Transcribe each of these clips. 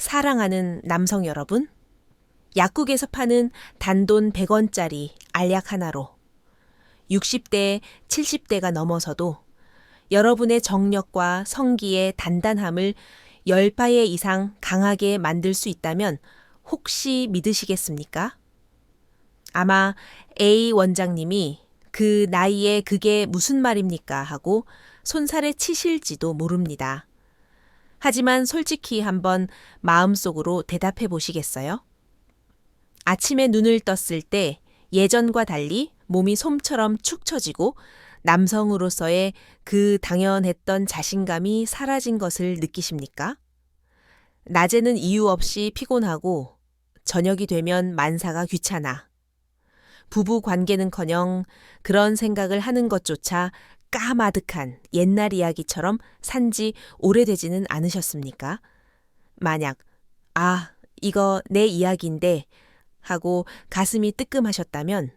사랑하는 남성 여러분, 약국에서 파는 단돈 100원짜리 알약 하나로 60대, 70대가 넘어서도 여러분의 정력과 성기의 단단함을 10바에 이상 강하게 만들 수 있다면 혹시 믿으시겠습니까? 아마 A 원장님이 그 나이에 그게 무슨 말입니까 하고 손살에 치실지도 모릅니다. 하지만 솔직히 한번 마음속으로 대답해 보시겠어요? 아침에 눈을 떴을 때 예전과 달리 몸이 솜처럼 축 처지고 남성으로서의 그 당연했던 자신감이 사라진 것을 느끼십니까? 낮에는 이유 없이 피곤하고 저녁이 되면 만사가 귀찮아. 부부 관계는커녕 그런 생각을 하는 것조차 까마득한 옛날 이야기처럼 산지 오래되지는 않으셨습니까? 만약 이거 내 이야기인데 하고 가슴이 뜨끔하셨다면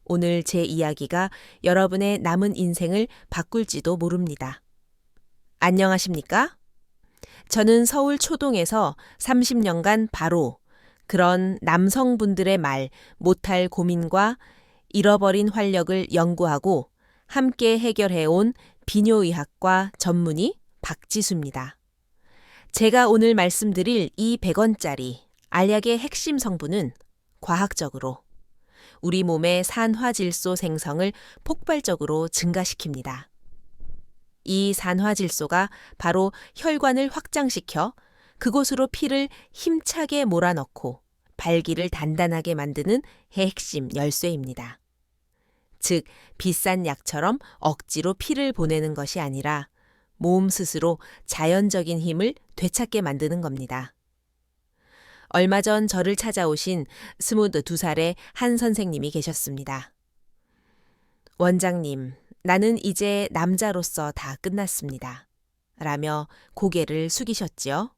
오늘 제 이야기가 여러분의 남은 인생을 바꿀지도 모릅니다. 안녕하십니까? 저는 서울 초동에서 30년간 바로 그런 남성분들의 말 못할 고민과 잃어버린 활력을 연구하고 함께 해결해온 비뇨의학과 전문의 박지수입니다. 제가 오늘 말씀드릴 이 100원짜리 알약의 핵심 성분은 과학적으로 우리 몸의 산화질소 생성을 폭발적으로 증가시킵니다. 이 산화질소가 바로 혈관을 확장시켜 그곳으로 피를 힘차게 몰아넣고 발기를 단단하게 만드는 핵심 열쇠입니다. 즉, 비싼 약처럼 억지로 피를 보내는 것이 아니라 몸 스스로 자연적인 힘을 되찾게 만드는 겁니다. 얼마 전 저를 찾아오신 22살의 한 선생님이 계셨습니다. 원장님, 나는 이제 남자로서 다 끝났습니다. 라며 고개를 숙이셨지요.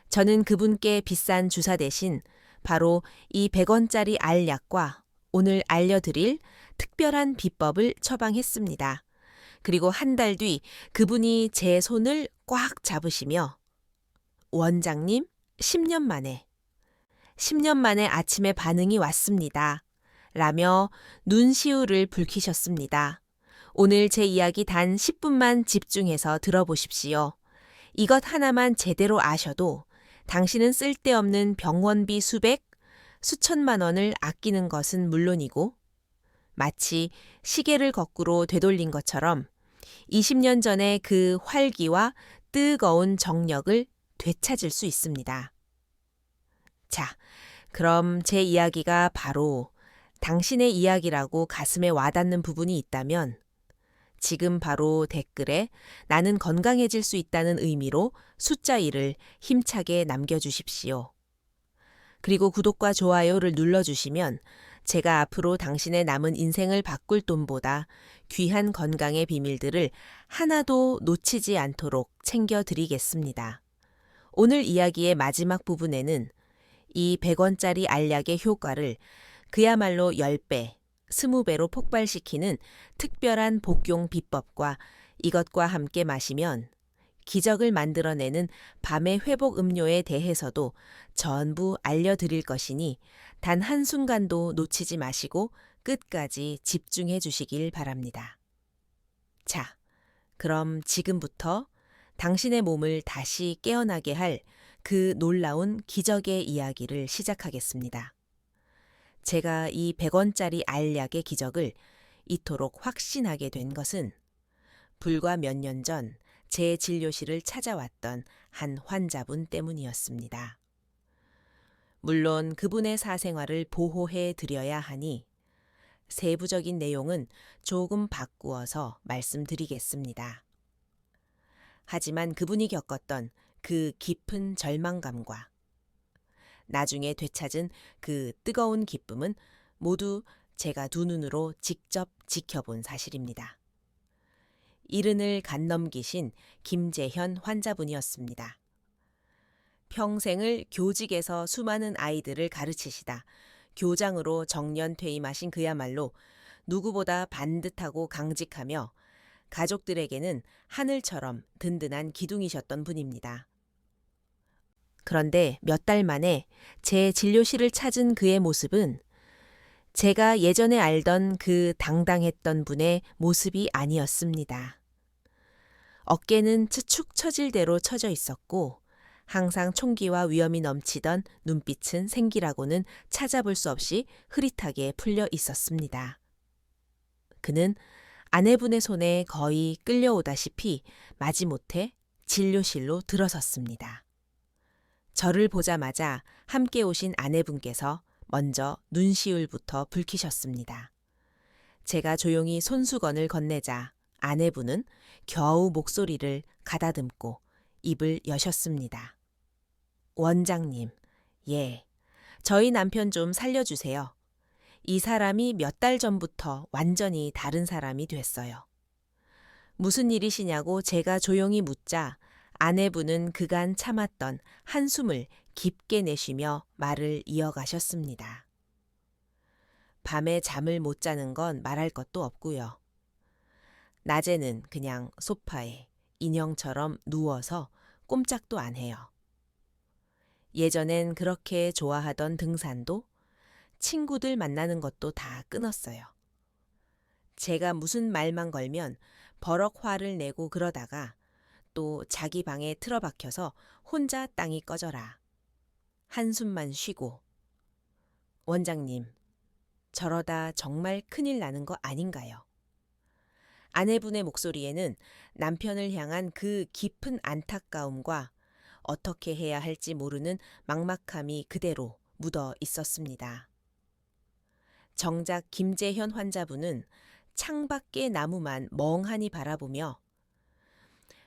저는 그분께 비싼 주사 대신 바로 이 100원짜리 알약과 오늘 알려드릴 특별한 비법을 처방했습니다. 그리고 한 달 뒤 그분이 제 손을 꽉 잡으시며 원장님, 10년 만에 아침에 반응이 왔습니다. 라며 눈시울을 붉히셨습니다. 오늘 제 이야기 단 10분만 집중해서 들어보십시오. 이것 하나만 제대로 아셔도 당신은 쓸데없는 병원비 수천만 원을 아끼는 것은 물론이고 마치 시계를 거꾸로 되돌린 것처럼 20년 전의 그 활기와 뜨거운 정력을 되찾을 수 있습니다. 자, 그럼 제 이야기가 바로 당신의 이야기라고 가슴에 와닿는 부분이 있다면 지금 바로 댓글에 나는 건강해질 수 있다는 의미로 숫자 1을 힘차게 남겨주십시오. 그리고 구독과 좋아요를 눌러주시면 제가 앞으로 당신의 남은 인생을 바꿀 돈보다 귀한 건강의 비밀들을 하나도 놓치지 않도록 챙겨드리겠습니다. 오늘 이야기의 마지막 부분에는 이 100원짜리 알약의 효과를 그야말로 10배, 20배로 폭발시키는 특별한 복용 비법과 이것과 함께 마시면 기적을 만들어내는 밤의 회복 음료에 대해서도 전부 알려드릴 것이니 단 한순간도 놓치지 마시고 끝까지 집중해 주시길 바랍니다. 자, 그럼 지금부터 당신의 몸을 다시 깨어나게 할 그 놀라운 기적의 이야기를 시작하겠습니다. 제가 이 100원짜리 알약의 기적을 이토록 확신하게 된 것은 불과 몇 년 전 제 진료실을 찾아왔던 한 환자분 때문이었습니다. 물론 그분의 사생활을 보호해 드려야 하니 세부적인 내용은 조금 바꾸어서 말씀드리겠습니다. 하지만 그분이 겪었던 그 깊은 절망감과 나중에 되찾은 그 뜨거운 기쁨은 모두 제가 두 눈으로 직접 지켜본 사실입니다. 70을 간 넘기신 김재현 환자분이었습니다. 평생을 교직에서 수많은 아이들을 가르치시다 교장으로 정년 퇴임하신 그야말로 누구보다 반듯하고 강직하며 가족들에게는 하늘처럼 든든한 기둥이셨던 분입니다. 그런데 몇 달 만에 제 진료실을 찾은 그의 모습은 제가 예전에 알던 그 당당했던 분의 모습이 아니었습니다. 어깨는 축 처질 대로 처져 있었고 항상 총기와 위험이 넘치던 눈빛은 생기라고는 찾아볼 수 없이 흐릿하게 풀려 있었습니다. 그는 아내분의 손에 거의 끌려오다시피 마지못해 진료실로 들어섰습니다. 저를 보자마자 함께 오신 아내분께서 먼저 눈시울부터 붉히셨습니다. 제가 조용히 손수건을 건네자 아내분은 겨우 목소리를 가다듬고 입을 여셨습니다. 원장님, 예, 저희 남편 좀 살려주세요. 이 사람이 몇 달 전부터 완전히 다른 사람이 됐어요. 무슨 일이시냐고 제가 조용히 묻자 아내분은 그간 참았던 한숨을 깊게 내쉬며 말을 이어가셨습니다. 밤에 잠을 못 자는 건 말할 것도 없고요. 낮에는 그냥 소파에 인형처럼 누워서 꼼짝도 안 해요. 예전엔 그렇게 좋아하던 등산도 친구들 만나는 것도 다 끊었어요. 제가 무슨 말만 걸면 버럭 화를 내고 그러다가 또 자기 방에 틀어박혀서 혼자 땅이 꺼져라. 한숨만 쉬고. 원장님, 저러다 정말 큰일 나는 거 아닌가요? 아내분의 목소리에는 남편을 향한 그 깊은 안타까움과 어떻게 해야 할지 모르는 막막함이 그대로 묻어 있었습니다. 정작 김재현 환자분은 창밖의 나무만 멍하니 바라보며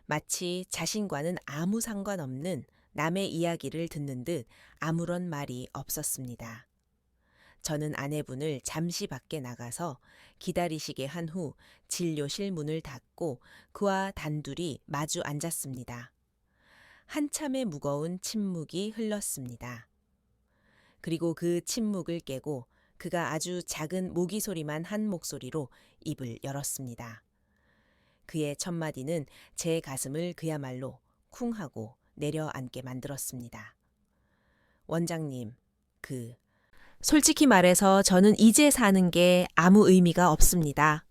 마치 자신과는 아무 상관없는 남의 이야기를 듣는 듯 아무런 말이 없었습니다. 저는 아내분을 잠시 밖에 나가서 기다리시게 한 후 진료실 문을 닫고 그와 단둘이 마주 앉았습니다. 한참의 무거운 침묵이 흘렀습니다. 그리고 그 침묵을 깨고 그가 아주 작은 모기 소리만 한 목소리로 입을 열었습니다. 그의 첫마디는 제 가슴을 그야말로 쿵 하고 내려앉게 만들었습니다. 원장님, 솔직히 말해서 저는 이제 사는 게 아무 의미가 없습니다.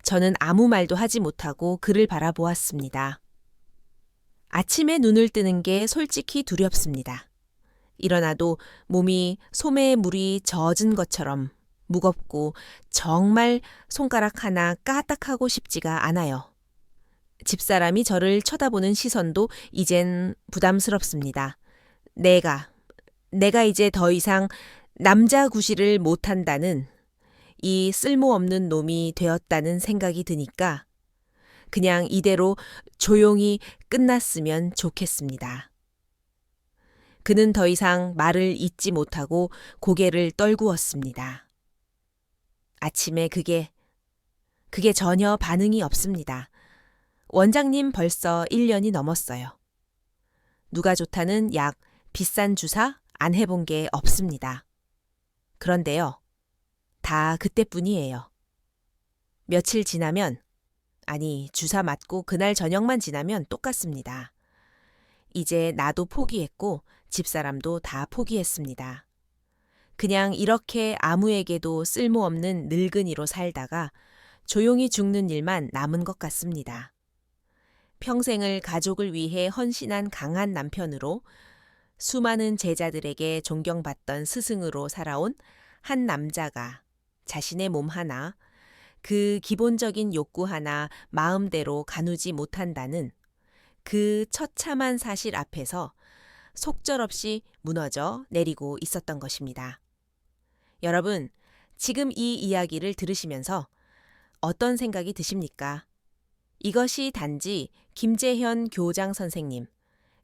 저는 아무 말도 하지 못하고 그를 바라보았습니다. 아침에 눈을 뜨는 게 솔직히 두렵습니다. 일어나도 몸이 소매에 물이 젖은 것처럼 무겁고 정말 손가락 하나 까딱하고 싶지가 않아요. 집사람이 저를 쳐다보는 시선도 이젠 부담스럽습니다. 내가 이제 더 이상 남자 구실을 못한다는 이 쓸모없는 놈이 되었다는 생각이 드니까 그냥 이대로 조용히 끝났으면 좋겠습니다. 그는 더 이상 말을 잇지 못하고 고개를 떨구었습니다. 아침에 그게 전혀 반응이 없습니다. 원장님 벌써 1년이 넘었어요. 누가 좋다는 약, 비싼 주사 안 해본 게 없습니다. 그런데요, 다 그때뿐이에요. 며칠 지나면, 아니 주사 맞고 그날 저녁만 지나면 똑같습니다. 이제 나도 포기했고 집사람도 다 포기했습니다. 그냥 이렇게 아무에게도 쓸모없는 늙은이로 살다가 조용히 죽는 일만 남은 것 같습니다. 평생을 가족을 위해 헌신한 강한 남편으로 수많은 제자들에게 존경받던 스승으로 살아온 한 남자가 자신의 몸 하나, 그 기본적인 욕구 하나 마음대로 가누지 못한다는 그 처참한 사실 앞에서 속절없이 무너져 내리고 있었던 것입니다. 여러분, 지금 이 이야기를 들으시면서 어떤 생각이 드십니까? 이것이 단지 김재현 교장 선생님,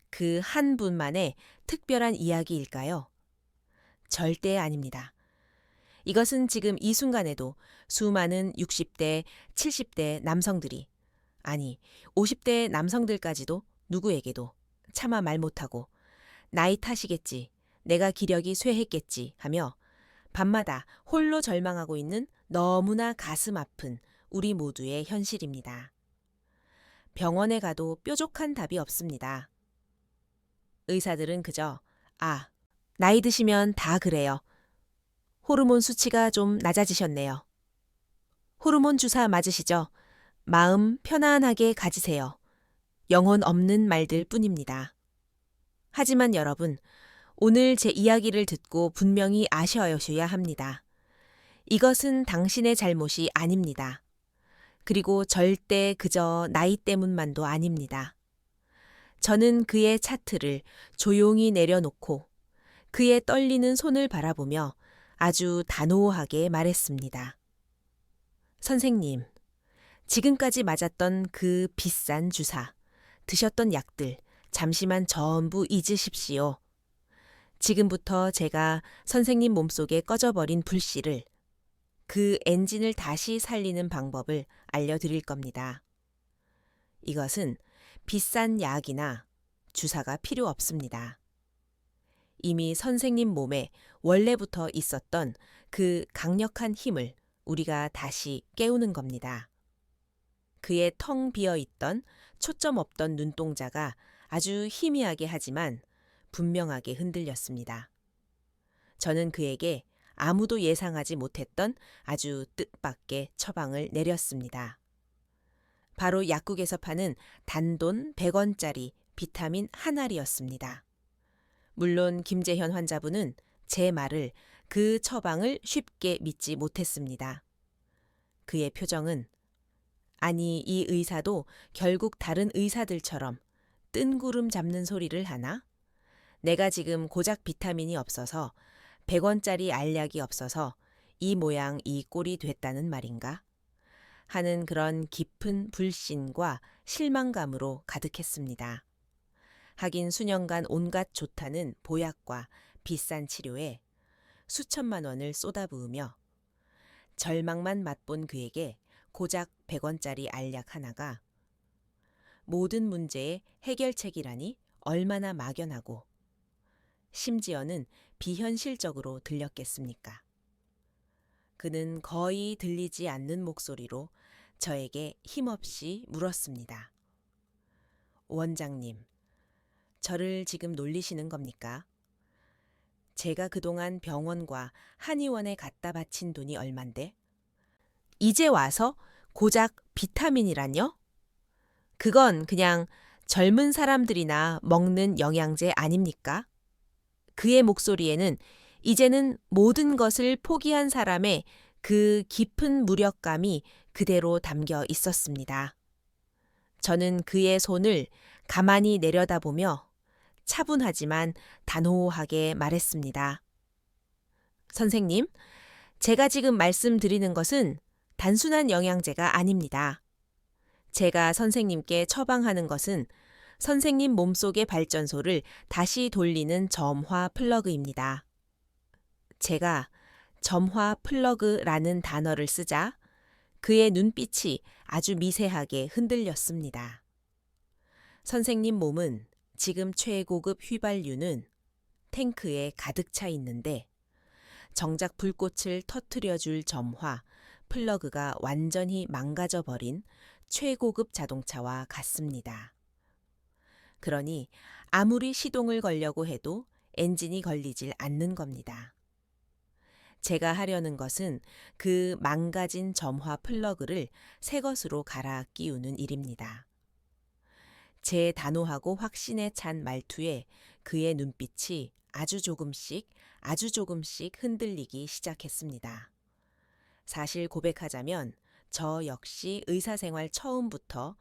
그 한 분만의 특별한 이야기일까요? 절대 아닙니다. 이것은 지금 이 순간에도 수많은 60대, 70대 남성들이, 아니 50대 남성들까지도 누구에게도 차마 말 못하고 나이 탓이겠지, 내가 기력이 쇠했겠지 하며 밤마다 홀로 절망하고 있는 너무나 가슴 아픈 우리 모두의 현실입니다. 병원에 가도 뾰족한 답이 없습니다. 의사들은 그저 나이 드시면 다 그래요. 호르몬 수치가 좀 낮아지셨네요. 호르몬 주사 맞으시죠? 마음 편안하게 가지세요. 영혼 없는 말들 뿐입니다. 하지만 여러분, 오늘 제 이야기를 듣고 분명히 아셔야 합니다. 이것은 당신의 잘못이 아닙니다. 그리고 절대 그저 나이 때문만도 아닙니다. 저는 그의 차트를 조용히 내려놓고 그의 떨리는 손을 바라보며 아주 단호하게 말했습니다. 선생님, 지금까지 맞았던 그 비싼 주사, 드셨던 약들, 잠시만 전부 잊으십시오. 지금부터 제가 선생님 몸속에 꺼져버린 불씨를, 그 엔진을 다시 살리는 방법을 알려드릴 겁니다. 이것은 비싼 약이나 주사가 필요 없습니다. 이미 선생님 몸에 원래부터 있었던 그 강력한 힘을 우리가 다시 깨우는 겁니다. 그의 텅 비어 있던 초점 없던 눈동자가 아주 희미하게 하지만 분명하게 흔들렸습니다. 저는 그에게 아무도 예상하지 못했던 아주 뜻밖의 처방을 내렸습니다. 바로 약국에서 파는 단돈 100원짜리 비타민 한 알이었습니다. 물론 김재현 환자분은 제 말을, 그 처방을 쉽게 믿지 못했습니다. 그의 표정은, 아니 이 의사도 결국 다른 의사들처럼 뜬구름 잡는 소리를 하나? 내가 지금 고작 비타민이 없어서 100원짜리 알약이 없어서 이 모양 이 꼴이 됐다는 말인가? 하는 그런 깊은 불신과 실망감으로 가득했습니다. 하긴 수년간 온갖 좋다는 보약과 비싼 치료에 수천만 원을 쏟아부으며 절망만 맛본 그에게 고작 100원짜리 알약 하나가 모든 문제의 해결책이라니 얼마나 막연하고 심지어는 비현실적으로 들렸겠습니까? 그는 거의 들리지 않는 목소리로 저에게 힘없이 물었습니다. 원장님, 저를 지금 놀리시는 겁니까? 제가 그동안 병원과 한의원에 갖다 바친 돈이 얼만데? 이제 와서 고작 비타민이란요? 그건 그냥 젊은 사람들이나 먹는 영양제 아닙니까? 그의 목소리에는 이제는 모든 것을 포기한 사람의 그 깊은 무력감이 그대로 담겨 있었습니다. 저는 그의 손을 가만히 내려다보며 차분하지만 단호하게 말했습니다. 선생님, 제가 지금 말씀드리는 것은 단순한 영양제가 아닙니다. 제가 선생님께 처방하는 것은 선생님 몸속의 발전소를 다시 돌리는 점화 플러그입니다. 제가 점화 플러그라는 단어를 쓰자 그의 눈빛이 아주 미세하게 흔들렸습니다. 선생님 몸은 지금 최고급 휘발유는 탱크에 가득 차 있는데 정작 불꽃을 터뜨려줄 점화 플러그가 완전히 망가져버린 최고급 자동차와 같습니다. 그러니 아무리 시동을 걸려고 해도 엔진이 걸리질 않는 겁니다. 제가 하려는 것은 그 망가진 점화 플러그를 새 것으로 갈아 끼우는 일입니다. 제 단호하고 확신에 찬 말투에 그의 눈빛이 아주 조금씩 흔들리기 시작했습니다. 사실 고백하자면 저 역시 의사생활 처음부터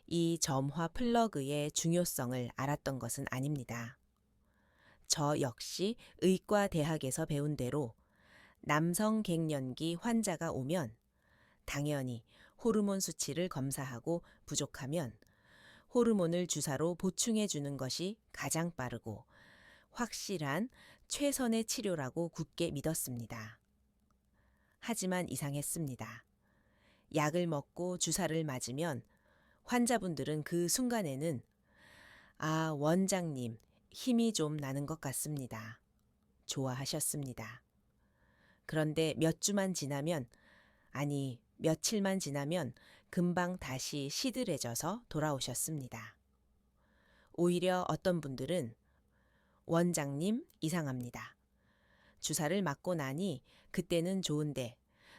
이 점화 플러그의 중요성을 알았던 것은 아닙니다. 저 역시 의과대학에서 배운 대로 남성 갱년기 환자가 오면 당연히 호르몬 수치를 검사하고 부족하면 호르몬을 주사로 보충해 주는 것이 가장 빠르고 확실한 최선의 치료라고 굳게 믿었습니다. 하지만 이상했습니다. 약을 먹고 주사를 맞으면 환자분들은 그 순간에는 원장님, 힘이 좀 나는 것 같습니다. 좋아하셨습니다. 그런데 몇 주만 지나면, 아니 며칠만 지나면 금방 다시 시들해져서 돌아오셨습니다. 오히려 어떤 분들은 원장님 이상합니다. 주사를 맞고 나니 그때는 좋은데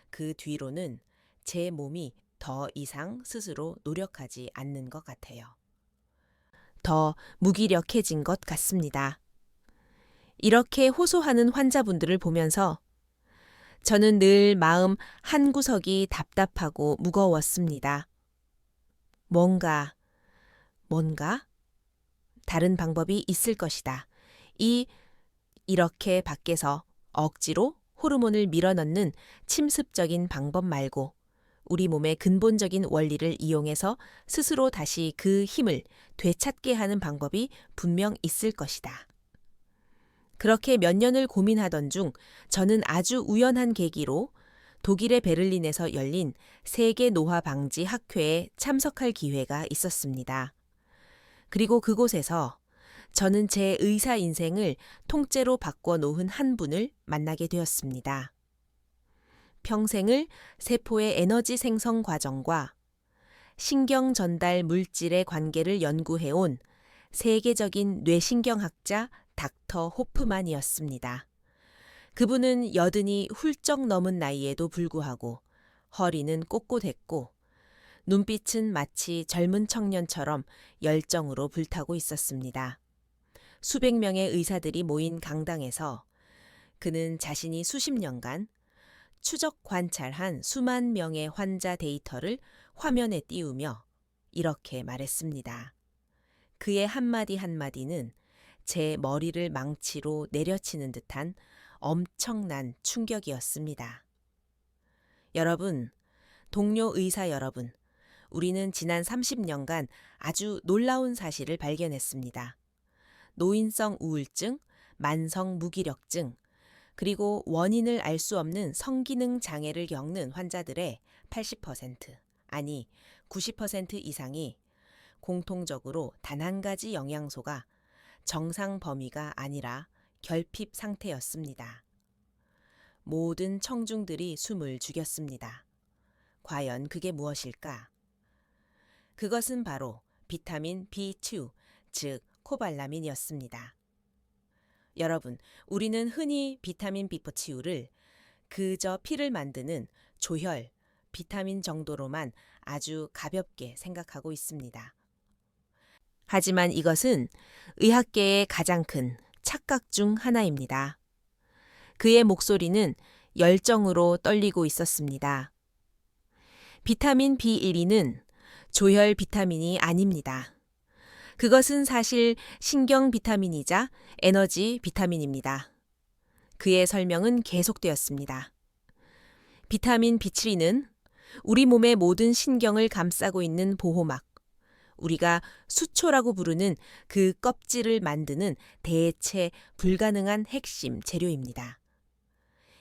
그 뒤로는 제 몸이 더 이상 스스로 노력하지 않는 것 같아요. 더 무기력해진 것 같습니다. 이렇게 호소하는 환자분들을 보면서 저는 늘 마음 한구석이 답답하고 무거웠습니다. 뭔가 다른 방법이 있을 것이다. 이렇게 밖에서 억지로 호르몬을 밀어넣는 침습적인 방법 말고 우리 몸의 근본적인 원리를 이용해서 스스로 다시 그 힘을 되찾게 하는 방법이 분명 있을 것이다. 그렇게 몇 년을 고민하던 중 저는 아주 우연한 계기로 독일의 베를린에서 열린 세계 노화 방지 학회에 참석할 기회가 있었습니다. 그리고 그곳에서 저는 제 의사 인생을 통째로 바꿔 놓은 한 분을 만나게 되었습니다. 평생을 세포의 에너지 생성 과정과 신경 전달 물질의 관계를 연구해온 세계적인 뇌신경학자 닥터 호프만이었습니다. 그분은 80이 훌쩍 넘은 나이에도 불구하고 허리는 꼿꼿했고 눈빛은 마치 젊은 청년처럼 열정으로 불타고 있었습니다. 수백 명의 의사들이 모인 강당에서 그는 자신이 수십 년간 추적 관찰한 수만 명의 환자 데이터를 화면에 띄우며 이렇게 말했습니다. 그의 한마디 한마디는 제 머리를 망치로 내려치는 듯한 엄청난 충격이었습니다. 여러분, 동료 의사 여러분, 우리는 지난 30년간 아주 놀라운 사실을 발견했습니다. 노인성 우울증, 만성 무기력증, 그리고 원인을 알 수 없는 성기능 장애를 겪는 환자들의 80%, 아니 90% 이상이 공통적으로 단 한 가지 영양소가 정상 범위가 아니라 결핍 상태였습니다. 모든 청중들이 숨을 죽였습니다. 과연 그게 무엇일까? 그것은 바로 비타민 B2, 즉 코발라민이었습니다. 여러분, 우리는 흔히 비타민 B4 치유를 그저 피를 만드는 조혈, 비타민 정도로만 아주 가볍게 생각하고 있습니다. 하지만 이것은 의학계의 가장 큰 착각 중 하나입니다. 그의 목소리는 열정으로 떨리고 있었습니다. 비타민 B1는 조혈 비타민이 아닙니다. 그것은 사실 신경 비타민이자 에너지 비타민입니다. 그의 설명은 계속되었습니다. 비타민 B7는 우리 몸의 모든 신경을 감싸고 있는 보호막, 우리가 수초라고 부르는 그 껍질을 만드는 대체 불가능한 핵심 재료입니다.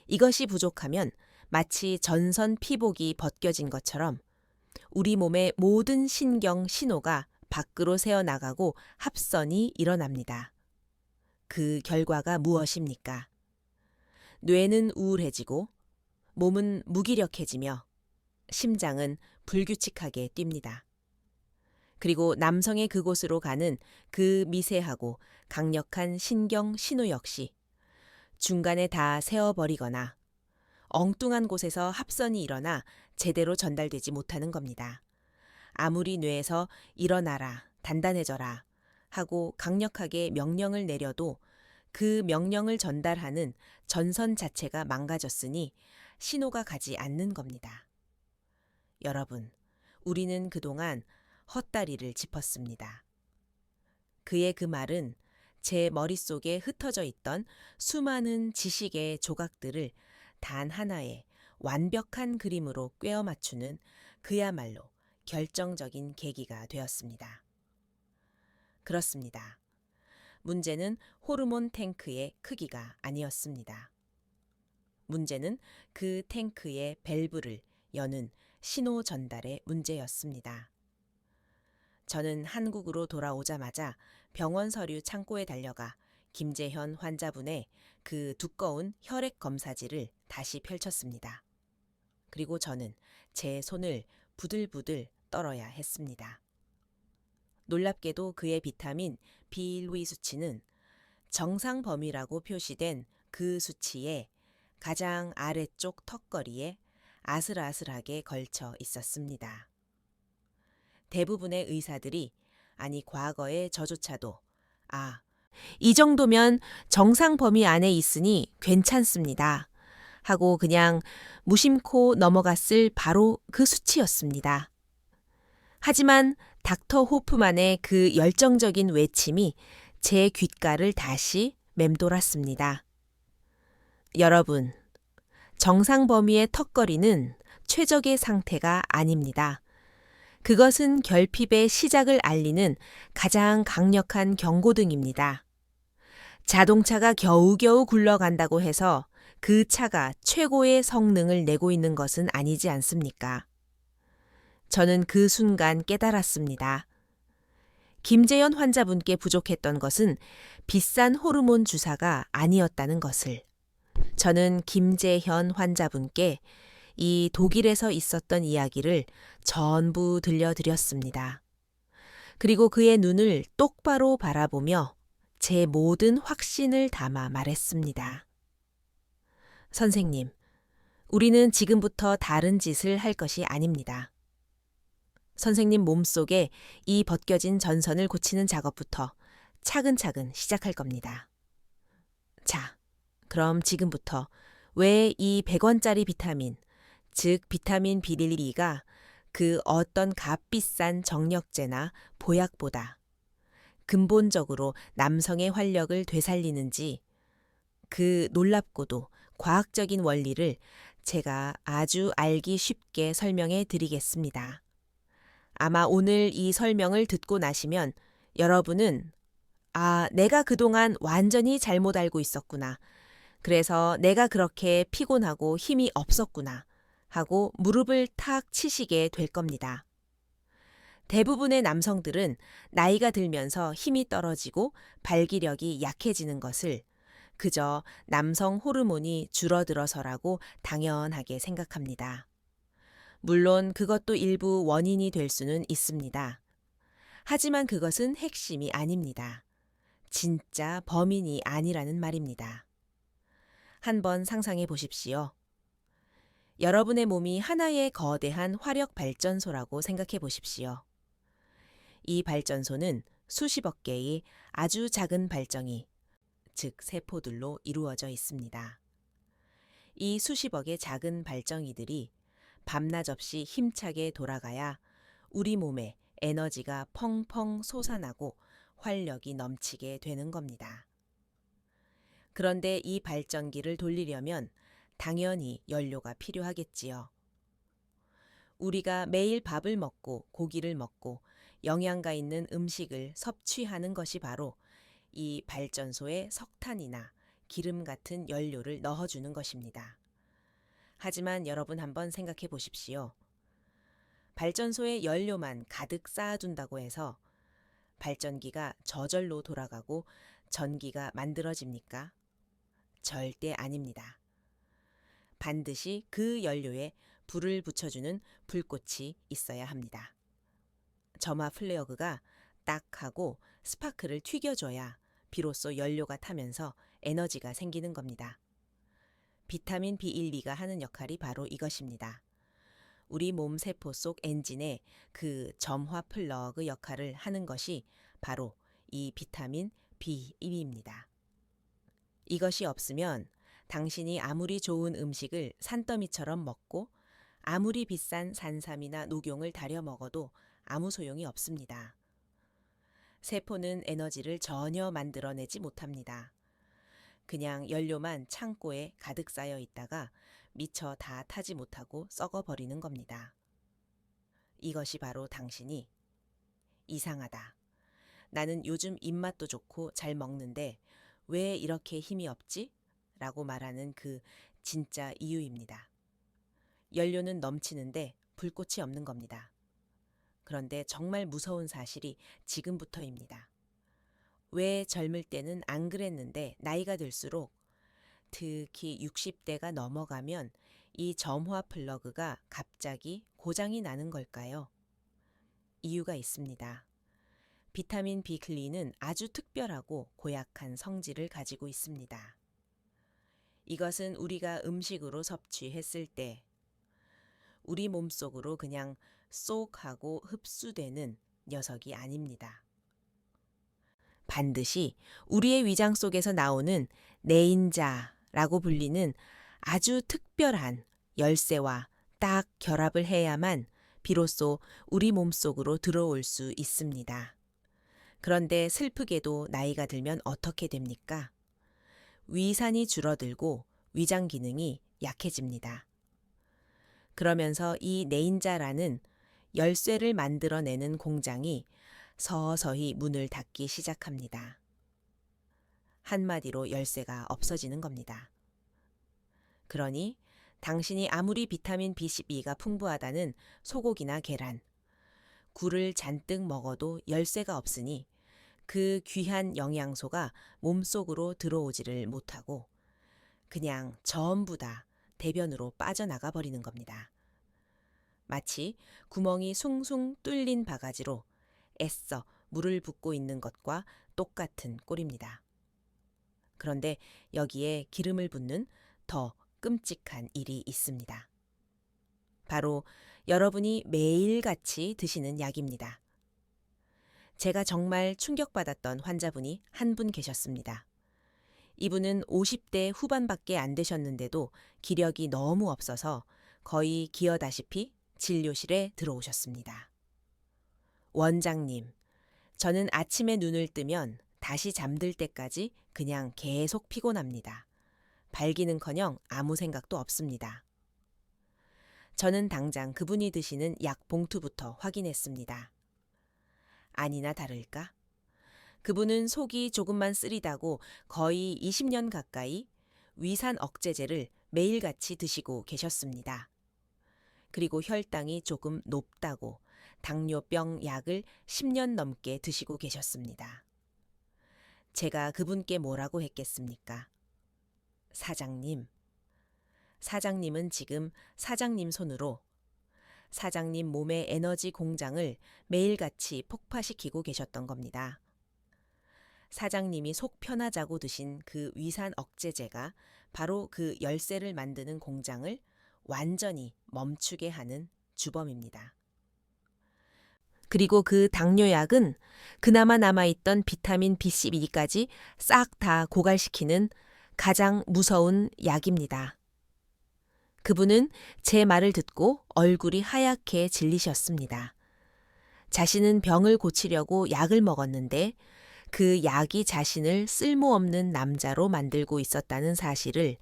이것이 부족하면 마치 전선 피복이 벗겨진 것처럼 우리 몸의 모든 신경 신호가 밖으로 새어나가고 합선이 일어납니다. 그 결과가 무엇입니까? 뇌는 우울해지고 몸은 무기력해지며 심장은 불규칙하게 뜁니다. 그리고 남성의 그곳으로 가는 그 미세하고 강력한 신경 신호 역시 중간에 다 세어버리거나 엉뚱한 곳에서 합선이 일어나 제대로 전달되지 못하는 겁니다. 아무리 뇌에서 일어나라, 단단해져라 하고 강력하게 명령을 내려도 그 명령을 전달하는 전선 자체가 망가졌으니 신호가 가지 않는 겁니다. 여러분, 우리는 그동안 헛다리를 짚었습니다. 그의 그 말은 제 머릿속에 흩어져 있던 수많은 지식의 조각들을 단 하나의 완벽한 그림으로 꿰어 맞추는 그야말로 결정적인 계기가 되었습니다. 그렇습니다. 문제는 호르몬 탱크의 크기가 아니었습니다. 문제는 그 탱크의 밸브를 여는 신호 전달의 문제였습니다. 저는 한국으로 돌아오자마자 병원 서류 창고에 달려가 김재현 환자분의 그 두꺼운 혈액 검사지를 다시 펼쳤습니다. 그리고 저는 제 손을 부들부들 떨어야 했습니다. 놀랍게도 그의 비타민 B1 수치는 정상 범위라고 표시된 그 수치에 가장 아래쪽 턱걸이에 아슬아슬하게 걸쳐 있었습니다. 대부분의 의사들이, 아니 과거의 저조차도, 이 정도면 정상 범위 안에 있으니 괜찮습니다 하고 그냥 무심코 넘어갔을 바로 그 수치였습니다. 하지만 닥터 호프만의 그 열정적인 외침이 제 귓가를 다시 맴돌았습니다. 여러분, 정상 범위의 턱걸이는 최적의 상태가 아닙니다. 그것은 결핍의 시작을 알리는 가장 강력한 경고등입니다. 자동차가 겨우겨우 굴러간다고 해서 그 차가 최고의 성능을 내고 있는 것은 아니지 않습니까? 저는 그 순간 깨달았습니다. 김재현 환자분께 부족했던 것은 비싼 호르몬 주사가 아니었다는 것을. 저는 김재현 환자분께 이 독일에서 있었던 이야기를 전부 들려드렸습니다. 그리고 그의 눈을 똑바로 바라보며 제 모든 확신을 담아 말했습니다. 선생님, 우리는 지금부터 다른 짓을 할 것이 아닙니다. 선생님 몸속에 이 벗겨진 전선을 고치는 작업부터 차근차근 시작할 겁니다. 자, 그럼 지금부터 왜 이 100원짜리 비타민, 즉 비타민 B1가 그 어떤 값비싼 정력제나 보약보다 근본적으로 남성의 활력을 되살리는지 그 놀랍고도 과학적인 원리를 제가 아주 알기 쉽게 설명해 드리겠습니다. 아마 오늘 이 설명을 듣고 나시면 여러분은 내가 그동안 완전히 잘못 알고 있었구나. 그래서 내가 그렇게 피곤하고 힘이 없었구나 하고 무릎을 탁 치시게 될 겁니다. 대부분의 남성들은 나이가 들면서 힘이 떨어지고 발기력이 약해지는 것을 그저 남성 호르몬이 줄어들어서라고 당연하게 생각합니다. 물론 그것도 일부 원인이 될 수는 있습니다. 하지만 그것은 핵심이 아닙니다. 진짜 범인이 아니라는 말입니다. 한번 상상해 보십시오. 여러분의 몸이 하나의 거대한 화력 발전소라고 생각해 보십시오. 이 발전소는 수십억 개의 아주 작은 발정이, 즉 세포들로 이루어져 있습니다. 이 수십억의 작은 발정이들이 밤낮 없이 힘차게 돌아가야 우리 몸에 에너지가 펑펑 솟아나고 활력이 넘치게 되는 겁니다. 그런데 이 발전기를 돌리려면 당연히 연료가 필요하겠지요. 우리가 매일 밥을 먹고 고기를 먹고 영양가 있는 음식을 섭취하는 것이 바로 이 발전소에 석탄이나 기름 같은 연료를 넣어주는 것입니다. 하지만 여러분 한번 생각해 보십시오. 발전소에 연료만 가득 쌓아둔다고 해서 발전기가 저절로 돌아가고 전기가 만들어집니까? 절대 아닙니다. 반드시 그 연료에 불을 붙여주는 불꽃이 있어야 합니다. 점화 플래그가 딱 하고 스파크를 튀겨줘야 비로소 연료가 타면서 에너지가 생기는 겁니다. 비타민 B1, 2가 하는 역할이 바로 이것입니다. 우리 몸 세포 속 엔진의 그 점화 플러그 역할을 하는 것이 바로 이 비타민 B1입니다. 이것이 없으면 당신이 아무리 좋은 음식을 산더미처럼 먹고 아무리 비싼 산삼이나 녹용을 달여 먹어도 아무 소용이 없습니다. 세포는 에너지를 전혀 만들어내지 못합니다. 그냥 연료만 창고에 가득 쌓여 있다가 미처 다 타지 못하고 썩어버리는 겁니다. 이것이 바로 당신이 이상하다. 나는 요즘 입맛도 좋고 잘 먹는데 왜 이렇게 힘이 없지? 라고 말하는 그 진짜 이유입니다. 연료는 넘치는데 불꽃이 없는 겁니다. 그런데 정말 무서운 사실이 지금부터입니다. 왜 젊을 때는 안 그랬는데 나이가 들수록 특히 60대가 넘어가면 이 점화 플러그가 갑자기 고장이 나는 걸까요? 이유가 있습니다. 비타민 B 클리는 아주 특별하고 고약한 성질을 가지고 있습니다. 이것은 우리가 음식으로 섭취했을 때 우리 몸속으로 그냥 쏙 하고 흡수되는 녀석이 아닙니다. 반드시 우리의 위장 속에서 나오는 내인자라고 불리는 아주 특별한 열쇠와 딱 결합을 해야만 비로소 우리 몸속으로 들어올 수 있습니다. 그런데 슬프게도 나이가 들면 어떻게 됩니까? 위산이 줄어들고 위장 기능이 약해집니다. 그러면서 이 내인자라는 열쇠를 만들어내는 공장이 서서히 문을 닫기 시작합니다. 한마디로 열쇠가 없어지는 겁니다. 그러니 당신이 아무리 비타민 B12가 풍부하다는 소고기나 계란, 굴을 잔뜩 먹어도 열쇠가 없으니 그 귀한 영양소가 몸속으로 들어오지를 못하고 그냥 전부 다 대변으로 빠져나가 버리는 겁니다. 마치 구멍이 숭숭 뚫린 바가지로 애써 물을 붓고 있는 것과 똑같은 꼴입니다. 그런데 여기에 기름을 붓는 더 끔찍한 일이 있습니다. 바로 여러분이 매일같이 드시는 약입니다. 제가 정말 충격받았던 환자분이 한 분 계셨습니다. 이분은 50대 후반밖에 안 되셨는데도 기력이 너무 없어서 거의 기어다시피 진료실에 들어오셨습니다. 원장님, 저는 아침에 눈을 뜨면 다시 잠들 때까지 그냥 계속 피곤합니다. 발기는커녕 아무 생각도 없습니다. 저는 당장 그분이 드시는 약 봉투부터 확인했습니다. 아니나 다를까? 그분은 속이 조금만 쓰리다고 거의 20년 가까이 위산 억제제를 매일같이 드시고 계셨습니다. 그리고 혈당이 조금 높다고 당뇨병 약을 10년 넘게 드시고 계셨습니다. 제가 그분께 뭐라고 했겠습니까? 사장님. 사장님은 지금 사장님 손으로 사장님 몸의 에너지 공장을 매일같이 폭파시키고 계셨던 겁니다. 사장님이 속 편하자고 드신 그 위산 억제제가 바로 그 열쇠를 만드는 공장을 완전히 멈추게 하는 주범입니다. 그리고 그 당뇨약은 그나마 남아있던 비타민 B12까지 싹 다 고갈시키는 가장 무서운 약입니다. 그분은 제 말을 듣고 얼굴이 하얗게 질리셨습니다. 자신은 병을 고치려고 약을 먹었는데 그 약이 자신을 쓸모없는 남자로 만들고 있었다는 사실을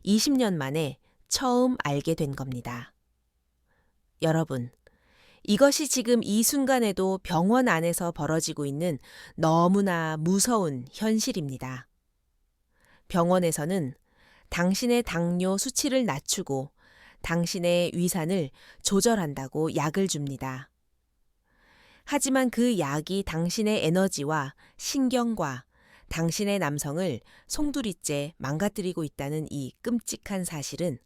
20년 만에 처음 알게 된 겁니다. 여러분, 이것이 지금 이 순간에도 병원 안에서 벌어지고 있는 너무나 무서운 현실입니다. 병원에서는 당신의 당뇨 수치를 낮추고 당신의 위산을 조절한다고 약을 줍니다. 하지만 그 약이 당신의 에너지와 신경과 당신의 남성을 송두리째 망가뜨리고 있다는 이 끔찍한 사실은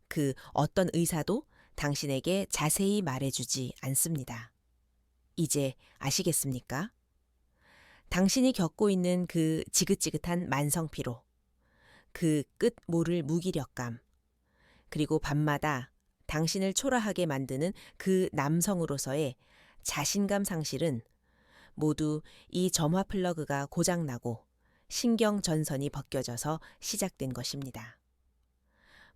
그 어떤 의사도 당신에게 자세히 말해주지 않습니다. 이제 아시겠습니까? 당신이 겪고 있는 그 지긋지긋한 만성피로, 그 끝 모를 무기력감, 그리고 밤마다 당신을 초라하게 만드는 그 남성으로서의 자신감 상실은 모두 이 점화 플러그가 고장나고 신경 전선이 벗겨져서 시작된 것입니다.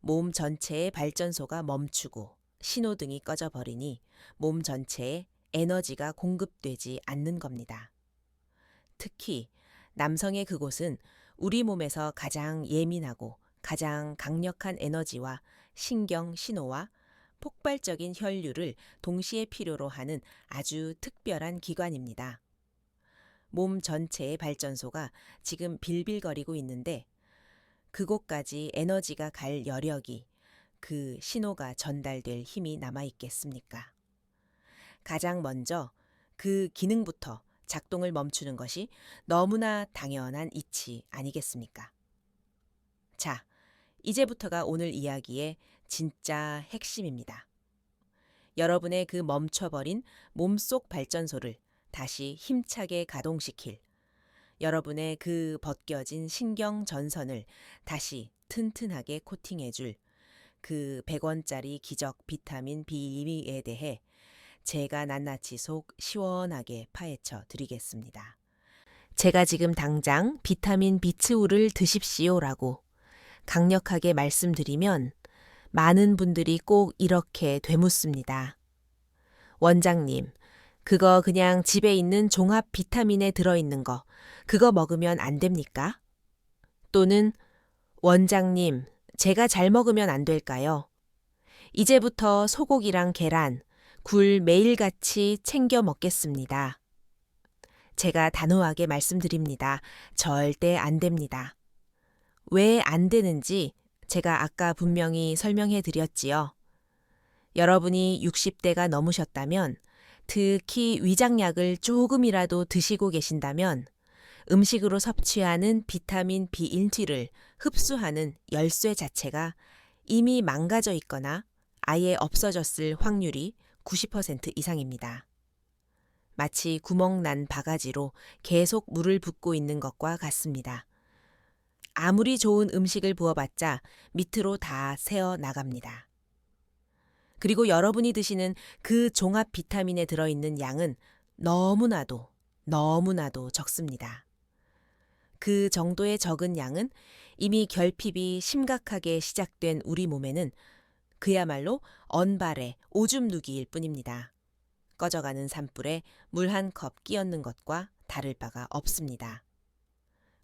몸 전체의 발전소가 멈추고 신호등이 꺼져버리니 몸 전체에 에너지가 공급되지 않는 겁니다. 특히 남성의 그곳은 우리 몸에서 가장 예민하고 가장 강력한 에너지와 신경 신호와 폭발적인 혈류를 동시에 필요로 하는 아주 특별한 기관입니다. 몸 전체의 발전소가 지금 빌빌거리고 있는데 그곳까지 에너지가 갈 여력이, 그 신호가 전달될 힘이 남아있겠습니까? 가장 먼저 그 기능부터 작동을 멈추는 것이 너무나 당연한 이치 아니겠습니까? 자, 이제부터가 오늘 이야기의 진짜 핵심입니다. 여러분의 그 멈춰버린 몸속 발전소를 다시 힘차게 가동시킬, 여러분의 그 벗겨진 신경 전선을 다시 튼튼하게 코팅해줄 그 100원짜리 기적 비타민 B에 대해 제가 낱낱이 속 시원하게 파헤쳐 드리겠습니다. 제가 지금 당장 비타민 B2를 드십시오라고 강력하게 말씀드리면 많은 분들이 꼭 이렇게 되묻습니다. 원장님, 그거 그냥 집에 있는 종합 비타민에 들어있는 거, 그거 먹으면 안 됩니까? 또는 원장님, 제가 잘 먹으면 안 될까요? 이제부터 소고기랑 계란, 굴 매일같이 챙겨 먹겠습니다. 제가 단호하게 말씀드립니다. 절대 안 됩니다. 왜 안 되는지 제가 아까 분명히 설명해 드렸지요. 여러분이 60대가 넘으셨다면, 특히 위장약을 조금이라도 드시고 계신다면 음식으로 섭취하는 비타민 B1를 흡수하는 열쇠 자체가 이미 망가져 있거나 아예 없어졌을 확률이 90% 이상입니다. 마치 구멍 난 바가지로 계속 물을 붓고 있는 것과 같습니다. 아무리 좋은 음식을 부어봤자 밑으로 다 새어 나갑니다. 그리고 여러분이 드시는 그 종합 비타민에 들어있는 양은 너무나도 적습니다. 그 정도의 적은 양은 이미 결핍이 심각하게 시작된 우리 몸에는 그야말로 언발의 오줌 누기일 뿐입니다. 꺼져가는 산불에 물 한 컵 끼얹는 것과 다를 바가 없습니다.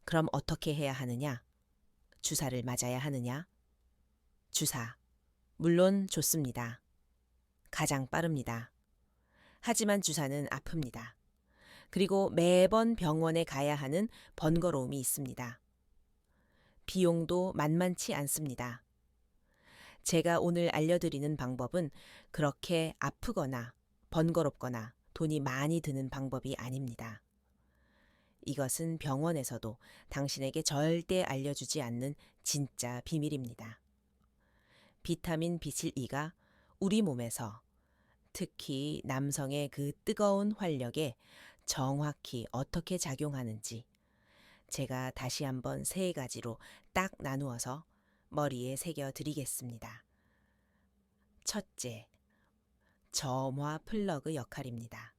그럼 어떻게 해야 하느냐? 주사를 맞아야 하느냐? 주사. 물론 좋습니다. 가장 빠릅니다. 하지만 주사는 아픕니다. 그리고 매번 병원에 가야 하는 번거로움이 있습니다. 비용도 만만치 않습니다. 제가 오늘 알려드리는 방법은 그렇게 아프거나 번거롭거나 돈이 많이 드는 방법이 아닙니다. 이것은 병원에서도 당신에게 절대 알려주지 않는 진짜 비밀입니다. 비타민 B7가 우리 몸에서 특히 남성의 그 뜨거운 활력에 정확히 어떻게 작용하는지 제가 다시 한번 3가지로 딱 나누어서 머리에 새겨 드리겠습니다. 첫째, 점화 플러그 역할입니다.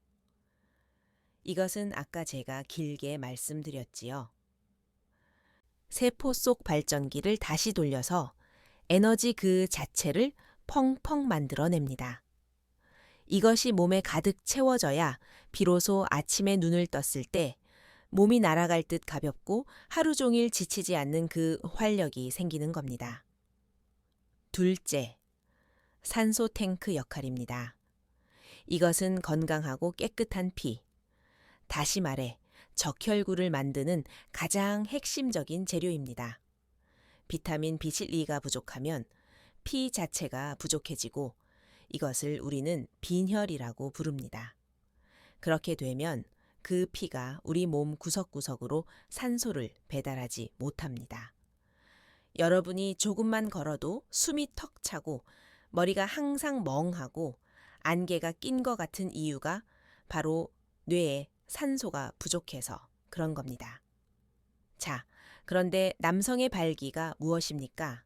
이것은 아까 제가 길게 말씀드렸지요. 세포 속 발전기를 다시 돌려서 에너지 그 자체를 펑펑 만들어냅니다. 이것이 몸에 가득 채워져야 비로소 아침에 눈을 떴을 때 몸이 날아갈 듯 가볍고 하루 종일 지치지 않는 그 활력이 생기는 겁니다. 둘째, 산소 탱크 역할입니다. 이것은 건강하고 깨끗한 피, 다시 말해 적혈구를 만드는 가장 핵심적인 재료입니다. 비타민 B7가 부족하면 피 자체가 부족해지고 이것을 우리는 빈혈이라고 부릅니다. 그렇게 되면 그 피가 우리 몸 구석구석으로 산소를 배달하지 못합니다. 여러분이 조금만 걸어도 숨이 턱 차고 머리가 항상 멍하고 안개가 낀 것 같은 이유가 바로 뇌에 산소가 부족해서 그런 겁니다. 자, 그런데 남성의 발기가 무엇입니까?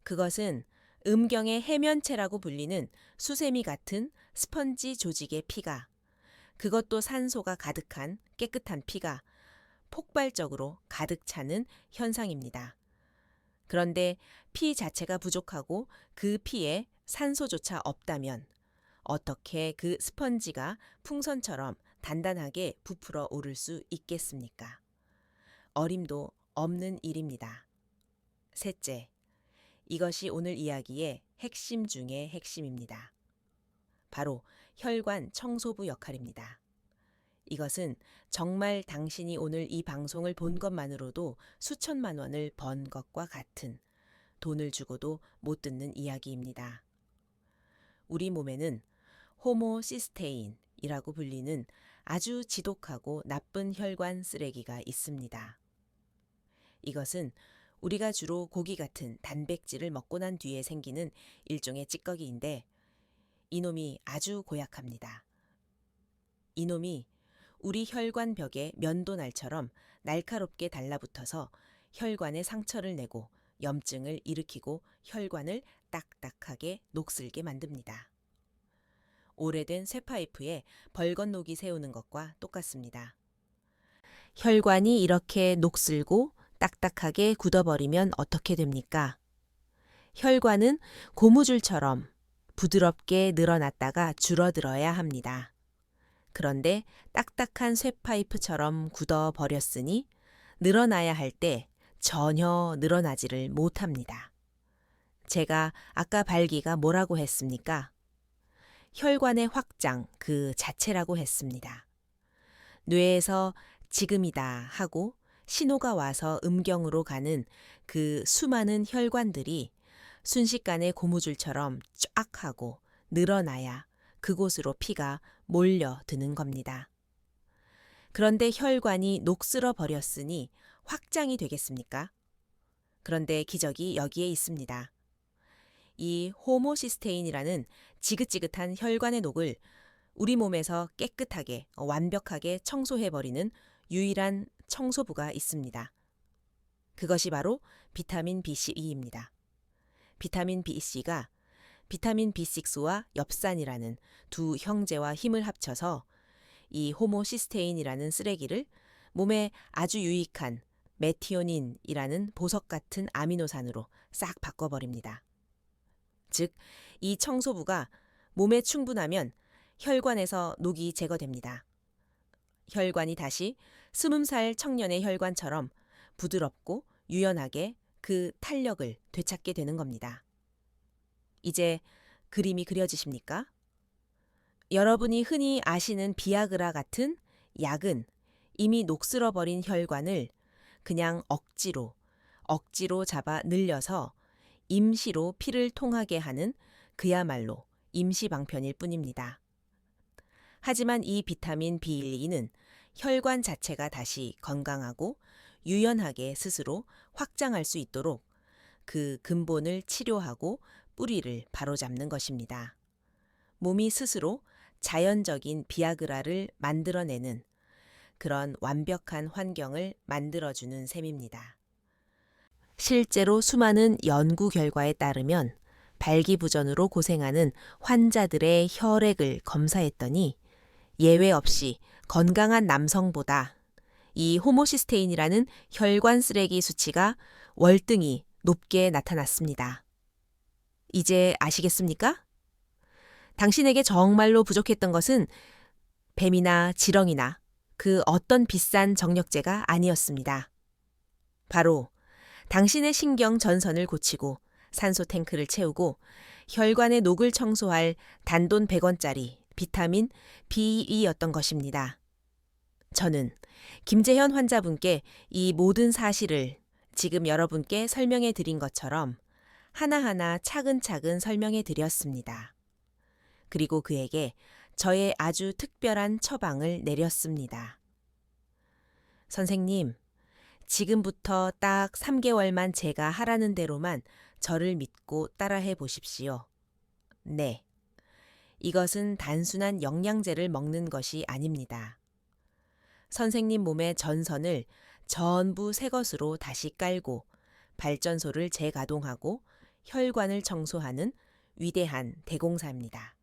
그것은 음경의 해면체라고 불리는 수세미 같은 스펀지 조직의 피가, 그것도 산소가 가득한 깨끗한 피가 폭발적으로 가득 차는 현상입니다. 그런데 피 자체가 부족하고 그 피에 산소조차 없다면 어떻게 그 스펀지가 풍선처럼 단단하게 부풀어 오를 수 있겠습니까? 어림도 없는 일입니다. 셋째, 이것이 오늘 이야기의 핵심 중의 핵심입니다. 바로 혈관 청소부 역할입니다. 이것은 정말 당신이 오늘 이 방송을 본 것만으로도 수천만 원을 번 것과 같은 돈을 주고도 못 듣는 이야기입니다. 우리 몸에는 호모시스테인이라고 불리는 아주 지독하고 나쁜 혈관 쓰레기가 있습니다. 이것은 우리가 주로 고기 같은 단백질을 먹고 난 뒤에 생기는 일종의 찌꺼기인데 이놈이 아주 고약합니다. 이놈이 우리 혈관 벽에 면도날처럼 날카롭게 달라붙어서 혈관에 상처를 내고 염증을 일으키고 혈관을 딱딱하게 녹슬게 만듭니다. 오래된 쇠파이프에 벌건 녹이 세우는 것과 똑같습니다. 혈관이 이렇게 녹슬고 딱딱하게 굳어버리면 어떻게 됩니까? 혈관은 고무줄처럼 부드럽게 늘어났다가 줄어들어야 합니다. 그런데 딱딱한 쇠파이프처럼 굳어버렸으니 늘어나야 할 때 전혀 늘어나지를 못합니다. 제가 아까 발기가 뭐라고 했습니까? 혈관의 확장 그 자체라고 했습니다. 뇌에서 지금이다 하고 신호가 와서 음경으로 가는 그 수많은 혈관들이 순식간에 고무줄처럼 쫙 하고 늘어나야 그곳으로 피가 몰려드는 겁니다. 그런데 혈관이 녹슬어 버렸으니 확장이 되겠습니까? 그런데 기적이 여기에 있습니다. 이 호모시스테인이라는 지긋지긋한 혈관의 녹을 우리 몸에서 깨끗하게 완벽하게 청소해버리는 유일한 청소부가 있습니다. 그것이 바로 비타민 B12입니다. 비타민 BC가 비타민 B6와 엽산이라는 두 형제와 힘을 합쳐서 이 호모시스테인이라는 쓰레기를 몸에 아주 유익한 메티오닌이라는 보석 같은 아미노산으로 싹 바꿔버립니다. 즉, 이 청소부가 몸에 충분하면 혈관에서 녹이 제거됩니다. 혈관이 다시 20살 청년의 혈관처럼 부드럽고 유연하게 그 탄력을 되찾게 되는 겁니다. 이제 그림이 그려지십니까? 여러분이 흔히 아시는 비아그라 같은 약은 이미 녹슬어버린 혈관을 그냥 억지로 잡아 늘려서 임시로 피를 통하게 하는 그야말로 임시방편일 뿐입니다. 하지만 이 비타민 B12는 혈관 자체가 다시 건강하고 유연하게 스스로 확장할 수 있도록 그 근본을 치료하고 뿌리를 바로잡는 것입니다. 몸이 스스로 자연적인 비아그라를 만들어내는 그런 완벽한 환경을 만들어주는 셈입니다. 실제로 수많은 연구 결과에 따르면 발기부전으로 고생하는 환자들의 혈액을 검사했더니 예외 없이 건강한 남성보다 이 호모시스테인이라는 혈관 쓰레기 수치가 월등히 높게 나타났습니다. 이제 아시겠습니까? 당신에게 정말로 부족했던 것은 뱀이나 지렁이나 그 어떤 비싼 정력제가 아니었습니다. 바로 당신의 신경 전선을 고치고 산소 탱크를 채우고 혈관의 녹을 청소할 단돈 100원짜리 비타민 B2였던 것입니다. 저는 김재현 환자분께 이 모든 사실을 지금 여러분께 설명해 드린 것처럼 하나하나 차근차근 설명해 드렸습니다. 그리고 그에게 저의 아주 특별한 처방을 내렸습니다. 선생님, 지금부터 딱 3개월만 제가 하라는 대로만 저를 믿고 따라해 보십시오. 네. 이것은 단순한 영양제를 먹는 것이 아닙니다. 선생님 몸의 전선을 전부 새 것으로 다시 깔고 발전소를 재가동하고 혈관을 청소하는 위대한 대공사입니다.